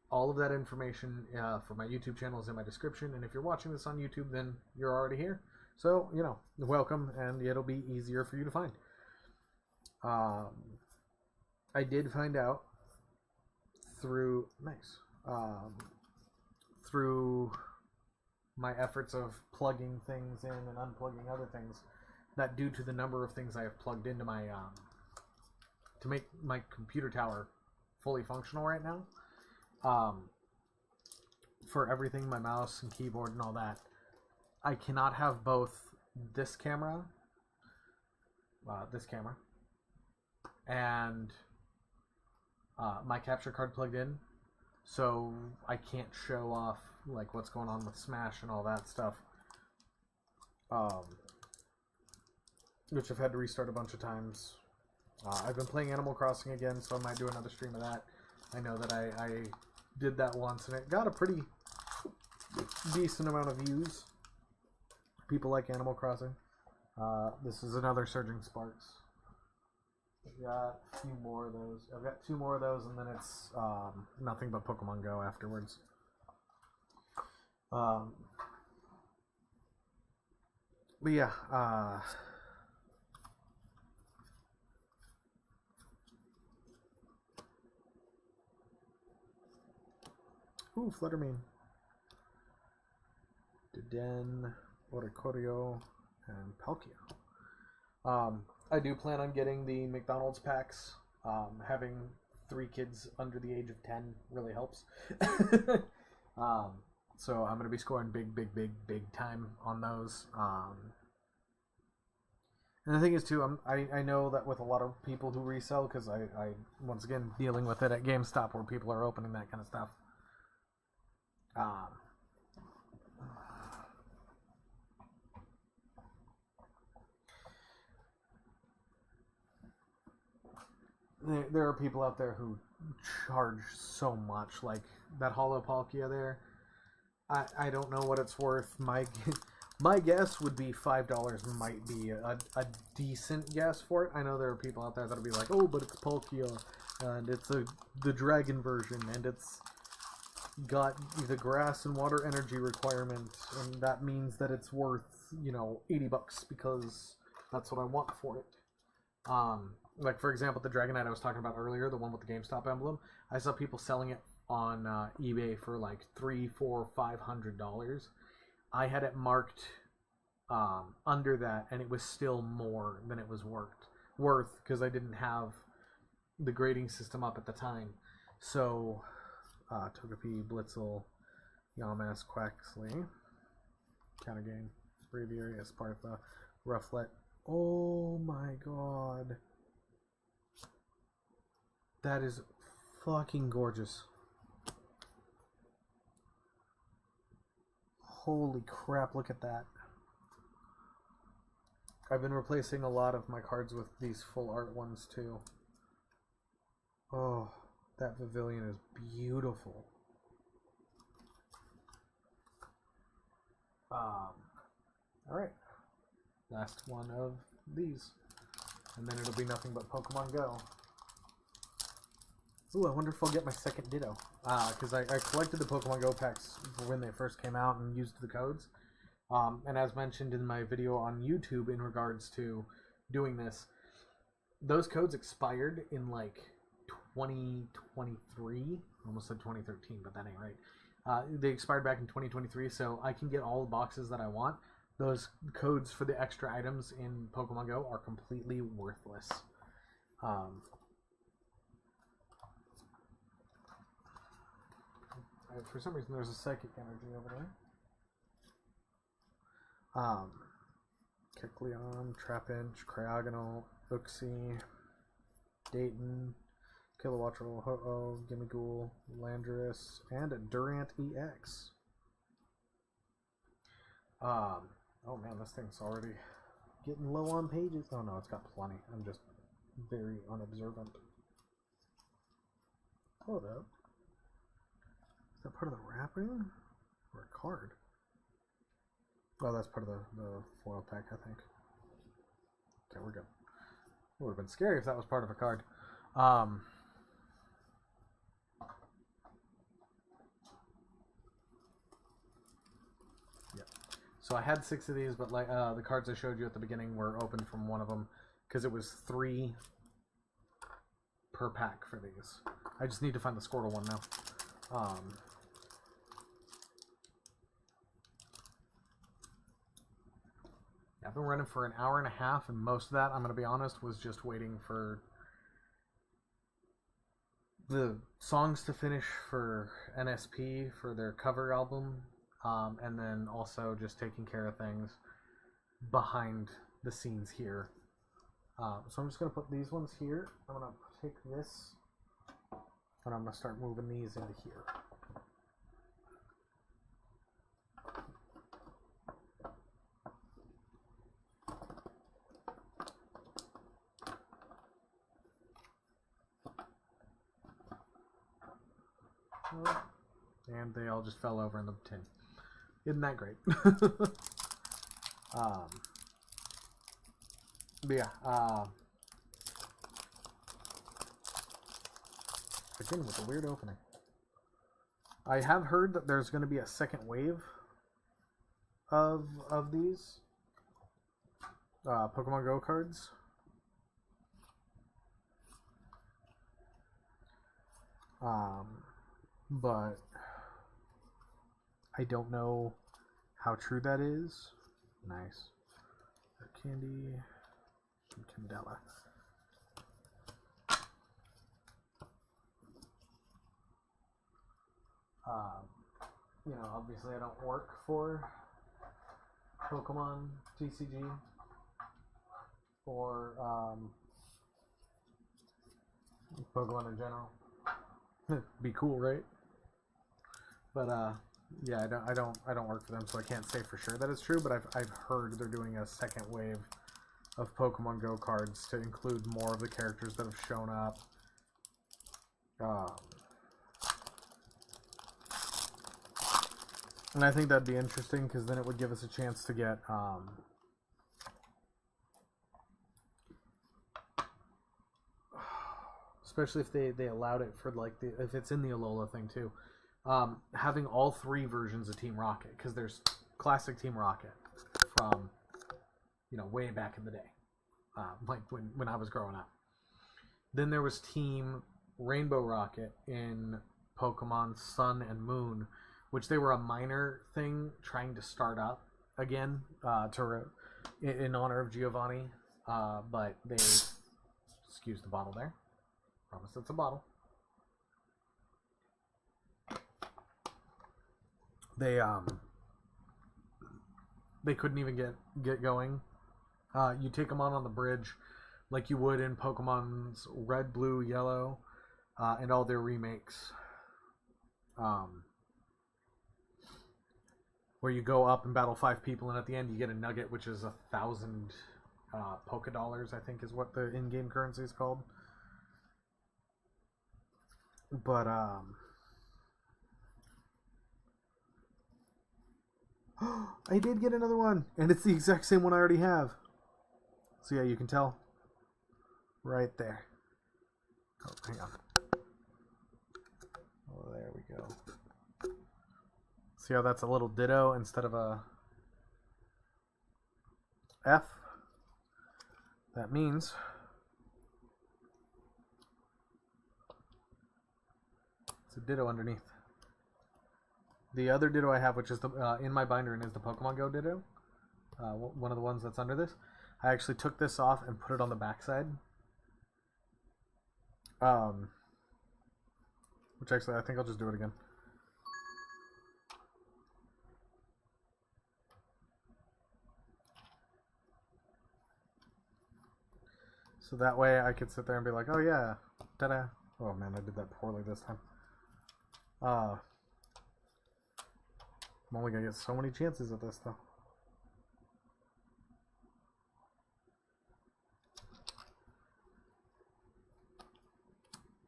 all of that information for my YouTube channel is in my description. And if you're watching this on YouTube, then you're already here. So, welcome, and it'll be easier for you to find. I did find out through my efforts of plugging things in and unplugging other things, that due to the number of things I have plugged into my to make my computer tower fully functional right now, for everything, my mouse and keyboard and all that, I cannot have both this camera, and my capture card plugged in, so I can't show off like what's going on with Smash and all that stuff. Which I've had to restart a bunch of times. I've been playing Animal Crossing again, so I might do another stream of that. I know that I did that once, and it got a pretty decent amount of views. People like Animal Crossing. This is another Surging Sparks. I've got a few more of those. I've got 2 more of those, and then it's nothing but Pokemon Go afterwards. But yeah, ooh, Fluttermane. Deden, Oricorio, and Palkia. I do plan on getting the McDonald's packs. Having 3 kids under the age of 10 really helps. So I'm going to be scoring big time on those. And the thing is, too, I know that with a lot of people who resell, because I once again, dealing with it at GameStop where people are opening that kind of stuff. There are people out there who charge so much, like that Holo Palkia there. I don't know what it's worth. My guess would be $5 might be a decent guess for it. I know there are people out there that'll be like, oh, but it's Palkia, and it's the dragon version, and it's got the grass and water energy requirement, and that means that it's worth, $80 because that's what I want for it. Like, for example, the Dragonite I was talking about earlier, the one with the GameStop emblem, I saw people selling it on eBay for like $300, $400, $500. I had it marked under that, and it was still more than it was worth because I didn't have the grading system up at the time. So, Togepi, Blitzel, Yamask, Quaxley, Countergain, Braviary, Espartha, Rufflet. Oh my god. That is fucking gorgeous. Holy crap, look at that. I've been replacing a lot of my cards with these full art ones too. Oh, that Pavilion is beautiful. Alright. Last one of these. And then it'll be nothing but Pokemon Go. Ooh, I wonder if I'll get my second Ditto. Because I collected the Pokemon Go packs when they first came out and used the codes. And as mentioned in my video on YouTube in regards to doing this, those codes expired in like 2023. Almost said 2013, but that ain't right. They expired back in 2023, so I can get all the boxes that I want. Those codes for the extra items in Pokemon Go are completely worthless. For some reason, there's a psychic energy over there. Kecleon, Trapinch, Cryogonal, Uxie, Dayton, Kilowattrel, Ho-Oh, Gimmighoul, Landorus, and a Durant EX. Oh man, this thing's already getting low on pages. Oh no, it's got plenty. I'm just very unobservant. Hold up. Is that part of the wrapping? Or a card? Oh, that's part of the foil pack, I think. Okay, we're good. It would have been scary if that was part of a card. Yeah. So I had 6 of these, but like the cards I showed you at the beginning were open from one of them because it was 3 per pack for these. I just need to find the Squirtle one now. I've been running for an hour and a half, and most of that, I'm going to be honest, was just waiting for the songs to finish for NSP for their cover album. and then also just taking care of things behind the scenes here. So I'm just going to put these ones here. I'm going to take this, and I'm going to start moving these into here. And they all just fell over in the tin. Isn't that great? But yeah, again with a weird opening. I have heard that there's going to be a second wave of these Pokemon Go cards. But I don't know how true that is. Nice. Candy and Candela. You know, obviously I don't work for Pokemon TCG or Pokemon in general. Be cool, right? But yeah, I don't work for them, so I can't say for sure that it's true. But I've heard they're doing a second wave of Pokemon Go cards to include more of the characters that have shown up. And I think that'd be interesting because then it would give us a chance to get especially if they allowed it for like if it's in the Alola thing too, having all three versions of Team Rocket, because there's classic Team Rocket from, you know, way back in the day, like when I was growing up. Then there was Team Rainbow Rocket in Pokemon Sun and Moon, which they were a minor thing trying to start up again in honor of Giovanni, but they, excuse the bottle there, promise it's a bottle. They couldn't even get going. You take them on the bridge like you would in Pokemon's Red, Blue, Yellow, and all their remakes. Where you go up and battle 5 people, and at the end you get a nugget, which is 1,000 Poké Dollars, I think is what the in-game currency is called. But I did get another one, and it's the exact same one I already have. So yeah, you can tell right there. Oh, hang on. Oh, there we go. See how that's a little ditto instead of a F? That means it's a ditto underneath. The other ditto I have, which is the in my binder and is the Pokemon Go ditto, one of the ones that's under this, I actually took this off and put it on the backside. Which actually, I think I'll just do it again. So that way I could sit there and be like, oh yeah, ta-da. Oh man, I did that poorly this time. I'm only gonna get so many chances at this though.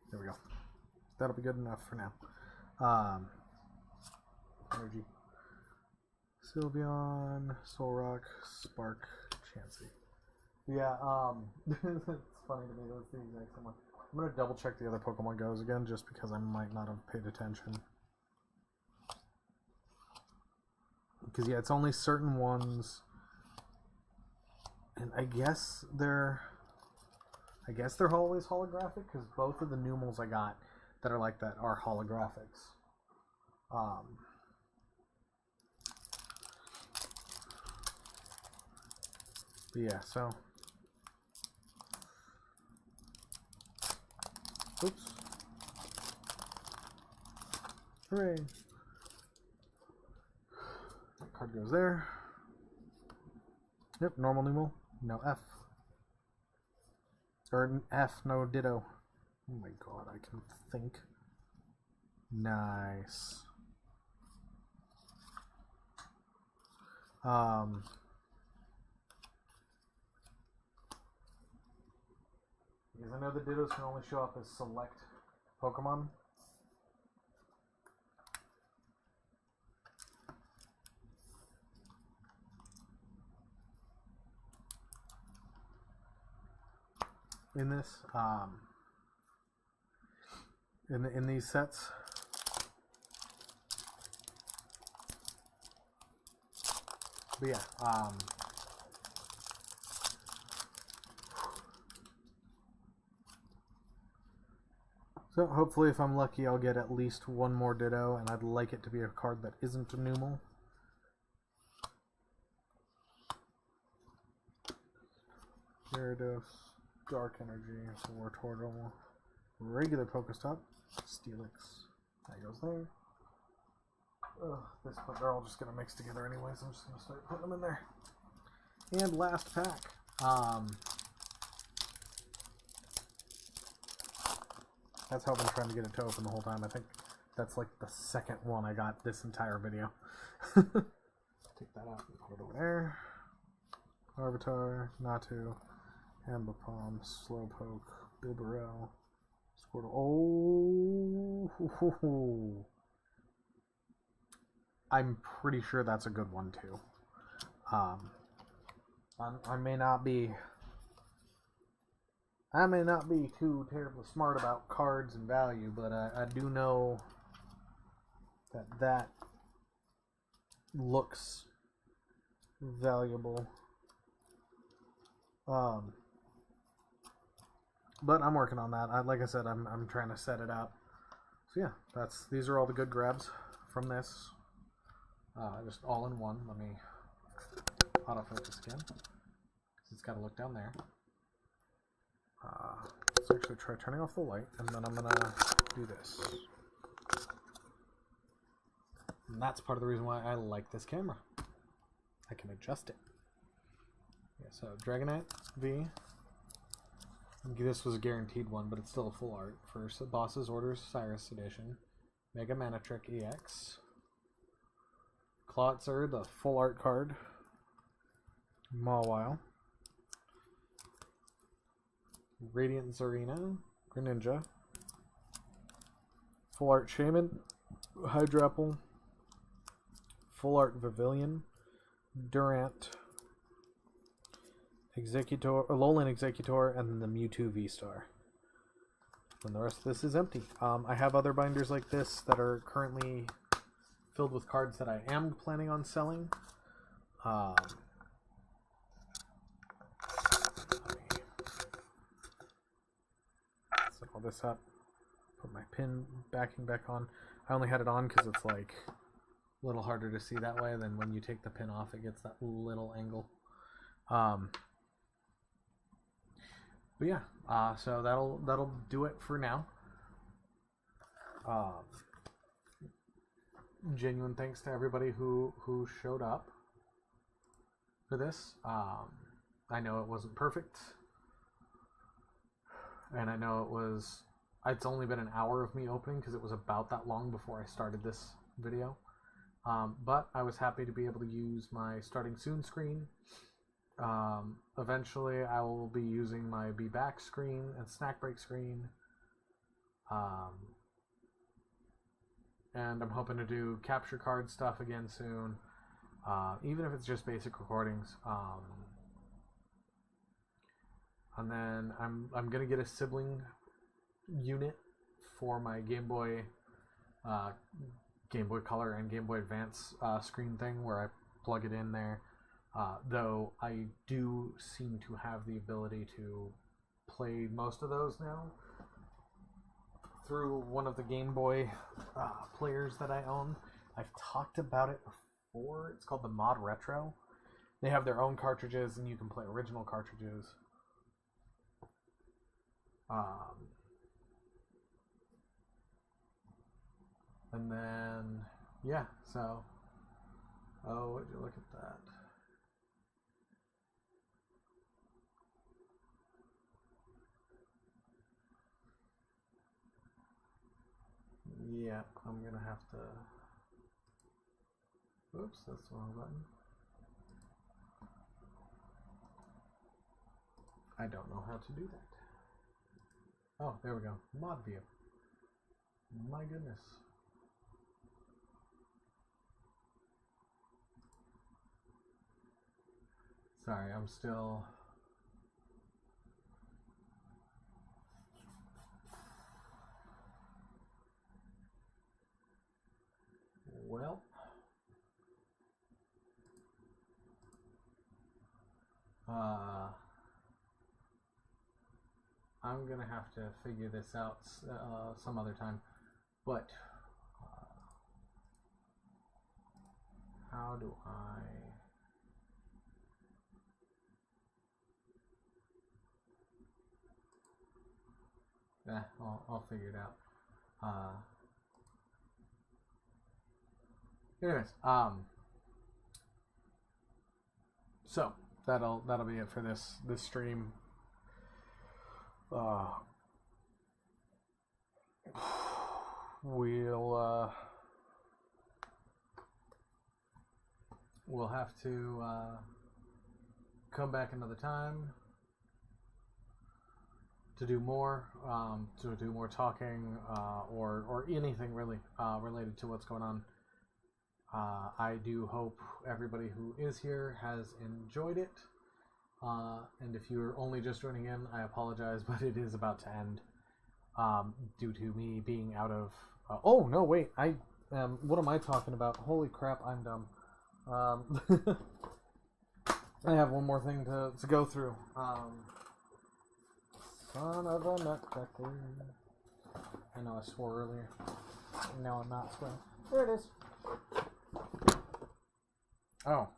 There we go. That'll be good enough for now. Energy. Sylveon, Solrock, Spark, Chansey. Yeah, it's funny to me that it's the exact same one. I'm gonna double check the other Pokemon Go's again just because I might not have paid attention. Because yeah, it's only certain ones, and I guess they're always holographic because both of the Numels I got that are like that are holographics. But yeah, so oops. card goes there. Yep, normal numeral, no F. Or F, no ditto. Oh my god, I can think. Nice. Because I know the dittos can only show up as select Pokemon. In this, in these sets. But yeah, so hopefully if I'm lucky I'll get at least one more Ditto, and I'd like it to be a card that isn't a Numel. Gyarados, Dark Energy, Wartortle, regular Pokestop, Steelix, that goes there. Ugh, they're all just gonna mix together anyways. I'm just gonna start putting them in there. And last pack. That's how I've been trying to get it to open the whole time. I think that's like the second one I got this entire video. Take that out and put it over there. Larvitar, Natu, Ambipom, Slowpoke, Bibarel, Squirtle. Oh! I'm pretty sure that's a good one too. I may not be too terribly smart about cards and value, but I do know that looks valuable. But I'm working on that. Like I said, I'm trying to set it up. So yeah, these are all the good grabs from this. Just all in one. Let me autofocus again. It's got to look down there. Let's actually try turning off the light, and then I'm gonna do this. And that's part of the reason why I like this camera. I can adjust it. Yeah, so Dragonite V. This was a guaranteed one, but it's still a full art. First, Boss's Orders, Cyrus Edition. Mega Manatrick EX. Klotzer, the full art card. Mawile. Radiant Zarina. Greninja. Full art Shaman. Hydrapple. Full art Vivillon. Durant. Executor, Alolan Executor, and then the Mewtwo V-Star. And the rest of this is empty. I have other binders like this that are currently filled with cards that I am planning on selling. Set all this up. Put my pin backing back on. I only had it on because it's like a little harder to see that way than when you take the pin off. It gets that little angle. But yeah, so that'll do it for now. Genuine thanks to everybody who showed up for this. I know it wasn't perfect, and I know it's only been an hour of me opening because it was about that long before I started this video. But I was happy to be able to use my starting soon screen. Eventually I will be using my Be Back screen and Snack Break screen. And I'm hoping to do capture card stuff again soon. Even if it's just basic recordings. And then I'm gonna get a sibling unit for my Game Boy Color and Game Boy Advance screen thing where I plug it in there. Though I do seem to have the ability to play most of those now through one of the Game Boy players that I own. I've talked about it before. It's called the Mod Retro. They have their own cartridges, and you can play original cartridges. And then, yeah, so Oh, would you look at that? Yeah, I'm gonna have to. Oops, that's the wrong button. I don't know how to do that. Oh, there we go. Mod view. My goodness. Sorry, I'm still. Well. I'm gonna have to figure this out some other time. But how do I? I'll figure it out. Anyways, so that'll be it for this stream. We'll have to come back another time to do more talking or anything really related to what's going on. I do hope everybody who is here has enjoyed it. And if you're only just joining in, I apologize, but it is about to end due to me being out of... oh, no, wait. What am I talking about? Holy crap, I'm dumb. I have one more thing to go through. Son of a nutcracker. I know I swore earlier. No, I'm not swearing. There it is. Oh.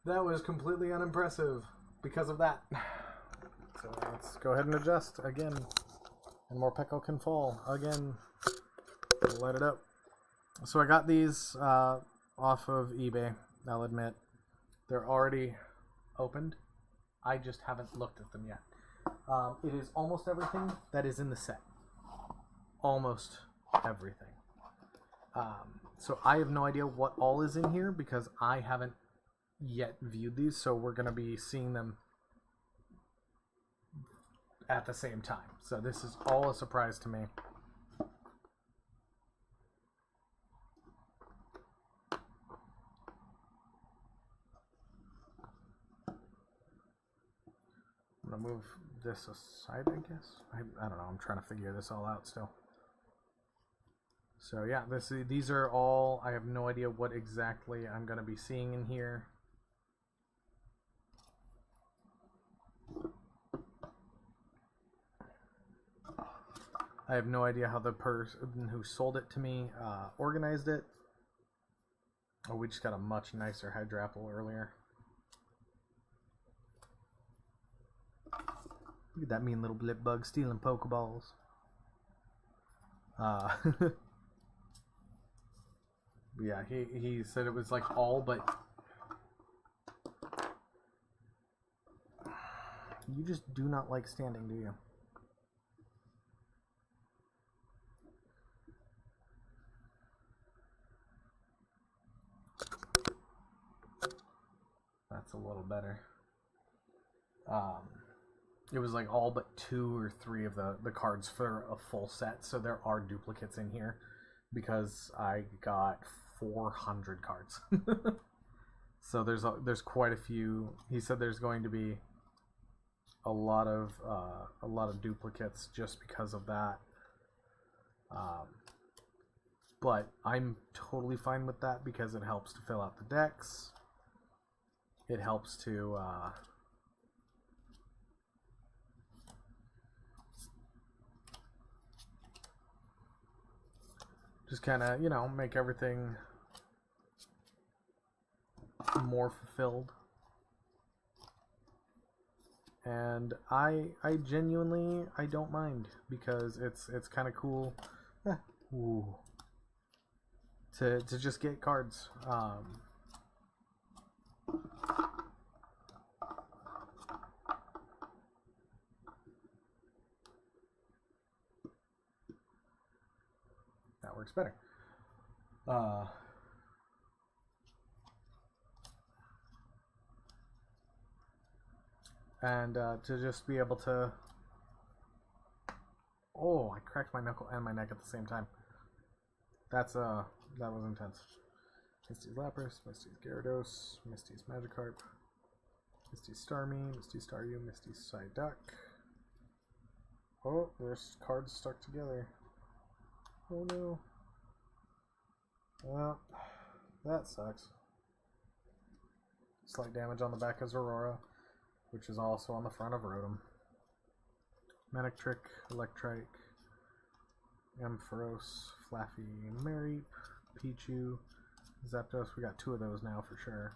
That was completely unimpressive because of that. So let's go ahead and adjust again. And more Pekko can fall again. Light it up. So I got these off of eBay, I'll admit. They're already opened. I just haven't looked at them yet. It is almost everything that is in the set. Almost everything. So I have no idea what all is in here because I haven't yet viewed these, so we're going to be seeing them at the same time. So this is all a surprise to me. I'm going to move this aside, I guess. I don't know. I'm trying to figure this all out still. So yeah, these are all, I have no idea what exactly I'm going to be seeing in here. I have no idea how the person who sold it to me organized it. Oh, we just got a much nicer Hydra Apple earlier. Look at that mean little blip bug stealing Pokeballs. Yeah, he said it was like all but... You just do not like standing, do you? That's a little better. It was like all but 2 or 3 of the cards for a full set, so there are duplicates in here because I got 400 cards. So there's quite a few. He said there's going to be a lot of duplicates just because of that. But I'm totally fine with that because it helps to fill out the decks. It helps to just kind of, you know, make everything more fulfilled. And I genuinely, I don't mind because it's kind of cool. Ooh. to just get cards. That works better. And to just be able to... Oh, I cracked my knuckle and my neck at the same time. That was intense. Misty's Lapras, Misty's Gyarados, Misty's Magikarp, Misty's Starmie, Misty's Staryu, Misty's Psyduck. Oh, there's cards stuck together. Oh no. Well, that sucks. Slight damage on the back of Aurora, which is also on the front of Rotom. Manectric, Electrike, Ampharos, Flaffy, Mareep, Pichu, Zapdos. We got 2 of those now for sure.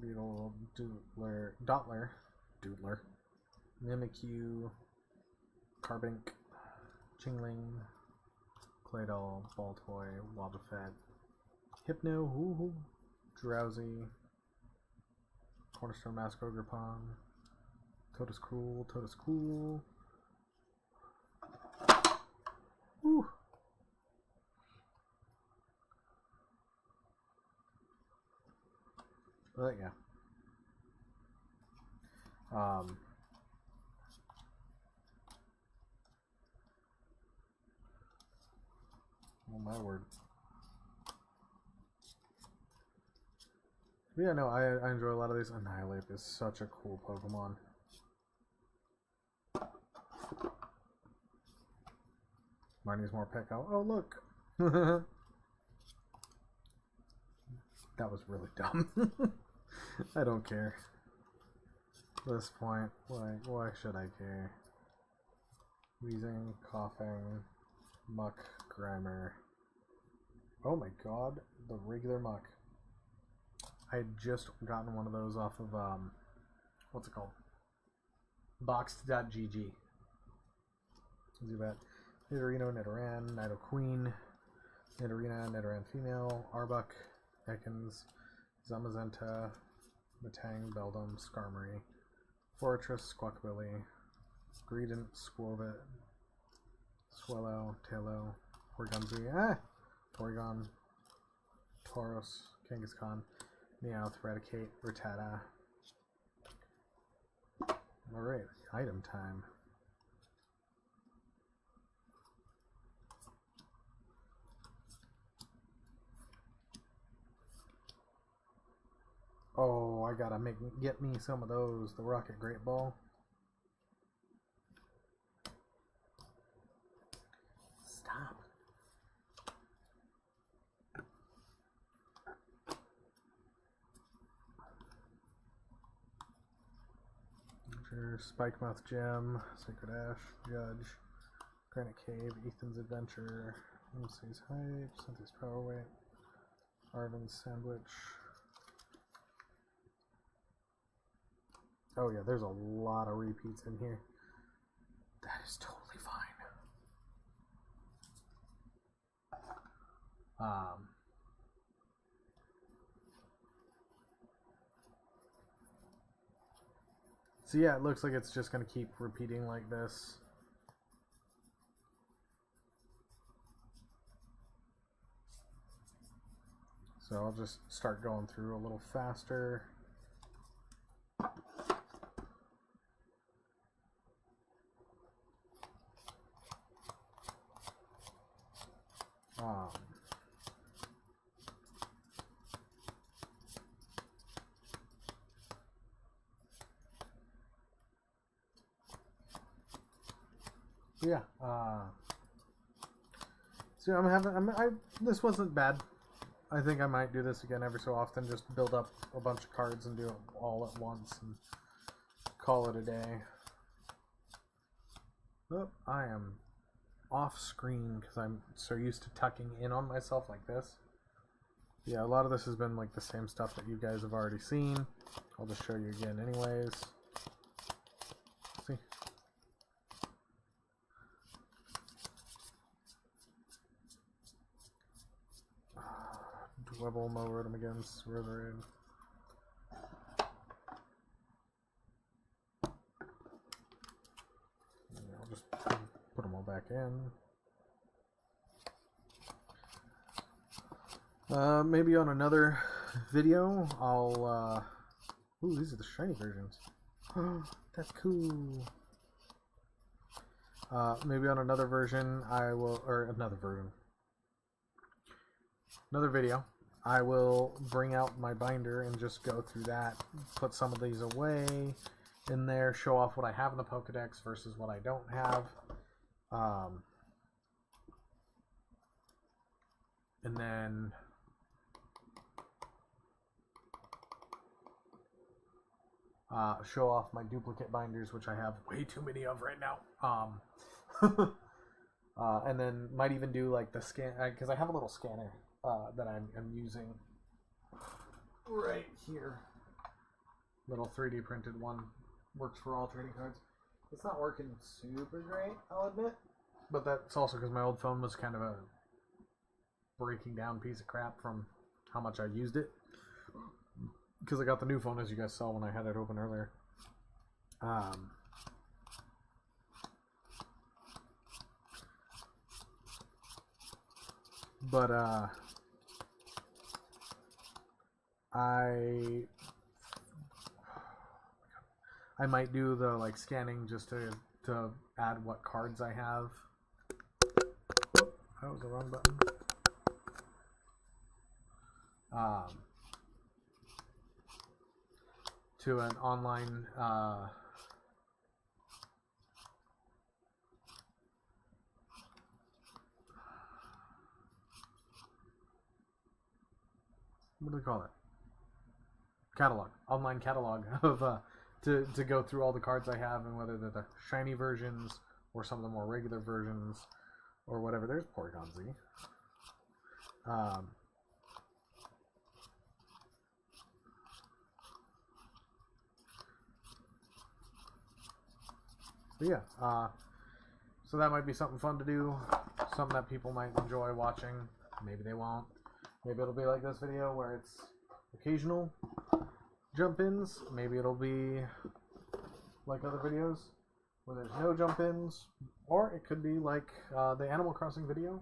Beetle, Dottler, Mimikyu, Carbink, Chingling, Claydol, Baltoy, Wobbuffet, Hypno, Drowsy, Cornerstone Mask, Ogerpon, Totoscruel. Woo. But yeah. Oh my word. Yeah, no, I enjoy a lot of these. Annihilate is such a cool Pokemon. Marnie's more Pekka. Oh, look! That was really dumb. I don't care. At this point, why should I care? Wheezing, coughing, Muck, Grimer. Oh my god, the regular Muck. I had just gotten one of those off of, what's it called? Boxed.gg. Let's do that. Nidorino, Nidoran, Nidoqueen, Nidorina, Nidoran Female, Arbok, Ekans, Zamazenta, Matang, Beldum, Skarmory, Fortress, Squawkabilly, Greedent, Squovit, Swellow, Tailo, Porygon-Z, Porygon, Tauros, Kangaskhan, Meowth, Raticate, Rattata. Alright, item time. Oh, I gotta get me some of those. The Rocket Great Ball. Stop. Spikemouth Gem, Sacred Ash, Judge, Granite Cave, Ethan's Adventure, Lucy's Hype, Cynthia's Power Weight, Arvin's Sandwich. Oh yeah, there's a lot of repeats in here. That is totally fine. So yeah, it looks like it's just going to keep repeating like this. So I'll just start going through a little faster. Yeah. So this wasn't bad. I think I might do this again every so often. Just build up a bunch of cards and do it all at once and call it a day. Oh, I am off screen because I'm so used to tucking in on myself like this. Yeah, a lot of this has been like the same stuff that you guys have already seen. I'll just show you again anyways. See? swivel them over them against River. I'll just put them all back in. Maybe on another video, I'll, ooh, these are the shiny versions. That's cool. Maybe on another version, another video, I will bring out my binder and just go through that, put some of these away in there, show off what I have in the Pokedex versus what I don't have. And then show off my duplicate binders, which I have way too many of right now. And then might even do like the scan, because I have a little scanner that I'm using right here. Little 3D printed one. Works for all trading cards. It's not working super great, I'll admit. But that's also because my old phone was kind of a breaking down piece of crap from how much I used it. Because I got the new phone, as you guys saw when I had it open earlier. But I might do the like scanning just to add what cards I have. Oh, that was the wrong button. To an online what do they call it? Catalog. Online catalog of to go through all the cards I have and whether they're the shiny versions or some of the more regular versions or whatever. There's Porygon Z. But yeah, so that might be something fun to do, something that people might enjoy watching. Maybe they won't. Maybe it'll be like this video where it's occasional jump-ins. Maybe it'll be like other videos where there's no jump-ins. Or it could be like the Animal Crossing video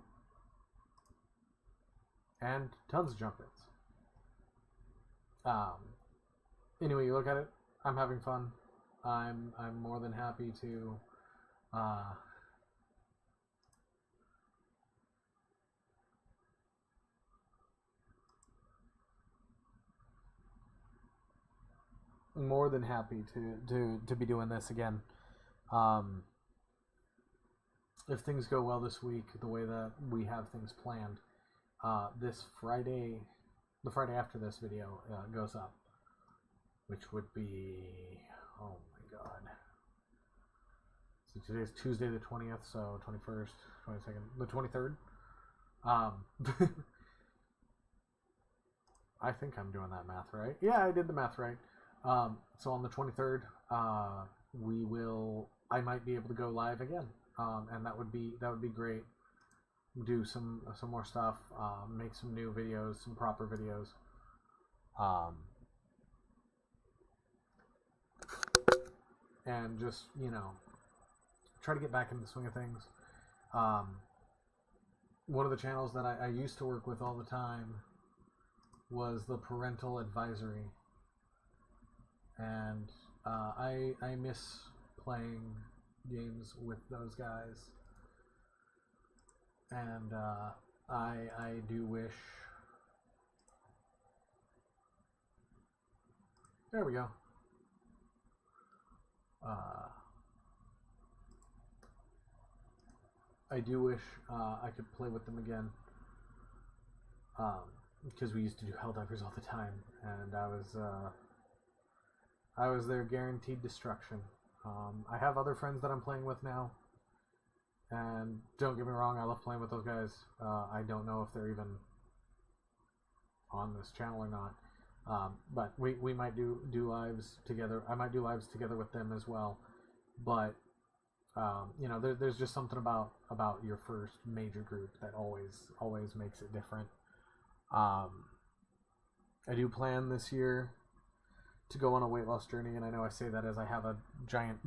and tons of jump-ins. Anyway, you look at it, I'm having fun. I'm more than happy to be doing this again. If things go well this week, the way that we have things planned, this Friday, the Friday after this video goes up, which would be, oh my god. So today's Tuesday the 20th, so 21st, 22nd, the 23rd. I think I'm doing that math right. Yeah, I did the math right. So on the 23rd, I might be able to go live again. And that would be great. Do some more stuff, make some new videos, some proper videos. And just, try to get back into the swing of things. One of the channels that I used to work with all the time was the Parental Advisory. And I miss playing games with those guys. And I do wish... There we go. I do wish I could play with them again, because we used to do Helldivers all the time, and I was their guaranteed destruction. I have other friends that I'm playing with now, and don't get me wrong, I love playing with those guys. I don't know if they're even on this channel or not. But we might do lives together. I might do lives together with them as well. But there's just something about your first major group that always makes it different. I do plan this year to go on a weight loss journey, and I know I say that as I have a giant,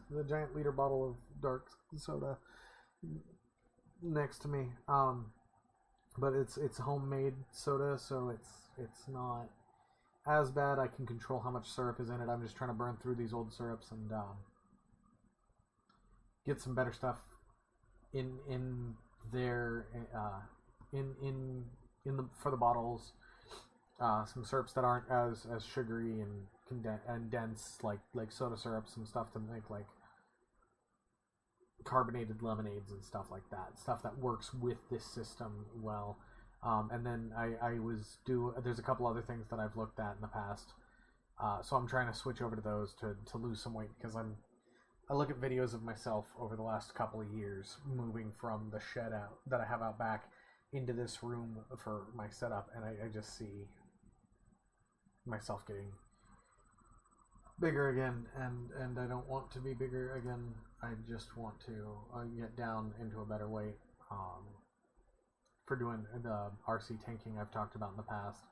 the giant liter bottle of dark soda next to me. But it's homemade soda, so it's not as bad. I can control how much syrup is in it. I'm just trying to burn through these old syrups and get some better stuff in there in the for the bottles. Some syrups that aren't as sugary and dense, like soda syrups and stuff to make like carbonated lemonades and stuff like that. Stuff that works with this system well. And then there's a couple other things that I've looked at in the past. So I'm trying to switch over to those to lose some weight, because I look at videos of myself over the last couple of years moving from the shed out that I have out back into this room for my setup, and I just see myself getting bigger again, and I don't want to be bigger again. I just want to get down into a better weight for doing the RC tanking I've talked about in the past,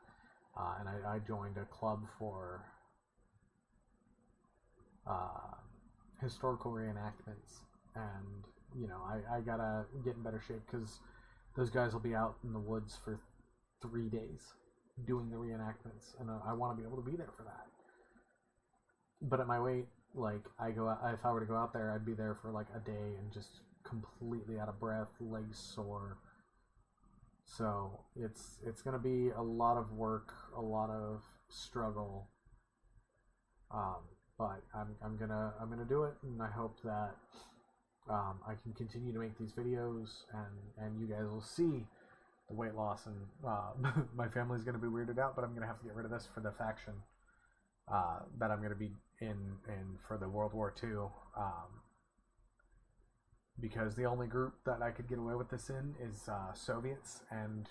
and I joined a club for historical reenactments, and I gotta get in better shape, because those guys will be out in the woods for 3 days doing the reenactments, and I want to be able to be there for that. But at my weight, like, if I were to go out there, I'd be there for like a day and just completely out of breath, legs sore. So it's gonna be a lot of work, a lot of struggle. But I'm gonna do it, and I hope that I can continue to make these videos, and you guys will see the weight loss, and my family's gonna be weirded out, but I'm gonna have to get rid of this for the faction that I'm gonna be in for the World War II, because the only group that I could get away with this in is Soviets, and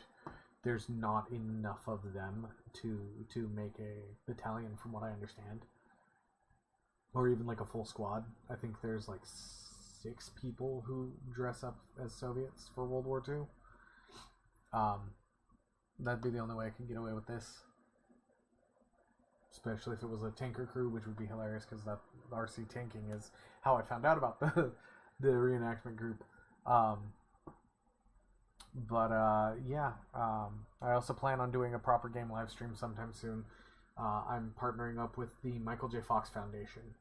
there's not enough of them to make a battalion, from what I understand, or even like a full squad. I think there's like 6 people who dress up as Soviets for World War II. That'd be the only way I can get away with this. Especially if it was a tanker crew, which would be hilarious, because that RC tanking is how I found out about the reenactment group. Yeah. I also plan on doing a proper game live stream sometime soon. I'm partnering up with the Michael J. Fox Foundation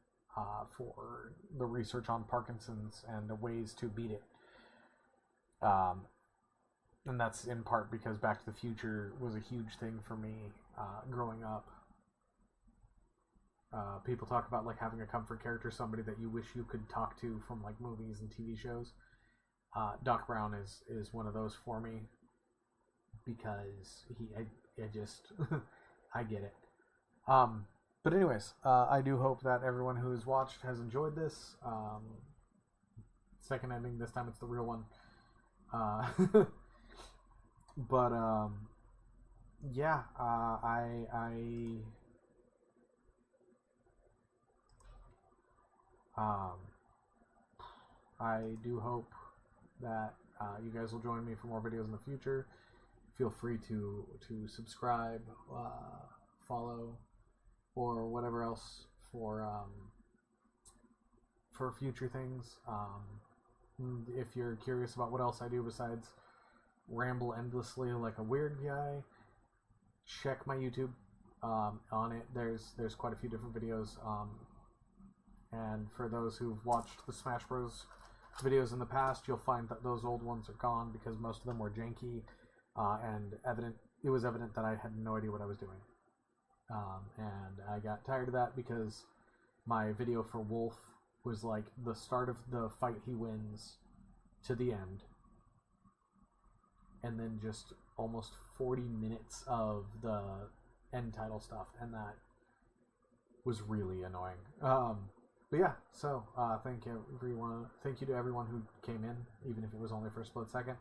for the research on Parkinson's and the ways to beat it. And that's in part because Back to the Future was a huge thing for me growing up. People talk about like having a comfort character, somebody that you wish you could talk to from like movies and TV shows. Doc Brown is one of those for me, because I just I get it. But anyways, I do hope that everyone who has watched has enjoyed this. Second ending, this time it's the real one. But yeah, I do hope that you guys will join me for more videos in the future. Feel free to subscribe, follow, or whatever else for future things. If you're curious about what else I do besides ramble endlessly like a weird guy, check my YouTube. On it, there's quite a few different videos. And for those who've watched the Smash Bros. Videos in the past, you'll find that those old ones are gone, because most of them were janky, and it was evident that I had no idea what I was doing. And I got tired of that, because my video for Wolf was like the start of the fight he wins to the end, and then just almost 40 minutes of the end title stuff, and that was really annoying. But yeah, so thank you to everyone who came in, even if it was only for a split second.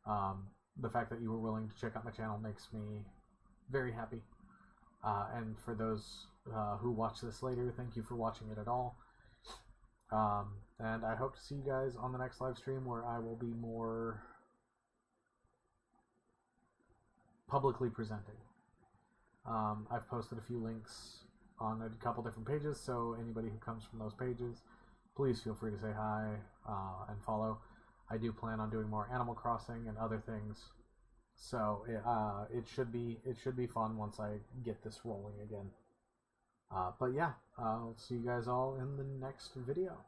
The fact that you were willing to check out my channel makes me very happy. And for those who watch this later, thank you for watching it at all. And I hope to see you guys on the next live stream, where I will be more publicly presenting. I've posted a few links on a couple different pages, so anybody who comes from those pages, please feel free to say hi and follow. I do plan on doing more Animal Crossing and other things, so it should be fun once I get this rolling again. But yeah, I'll see you guys all in the next video.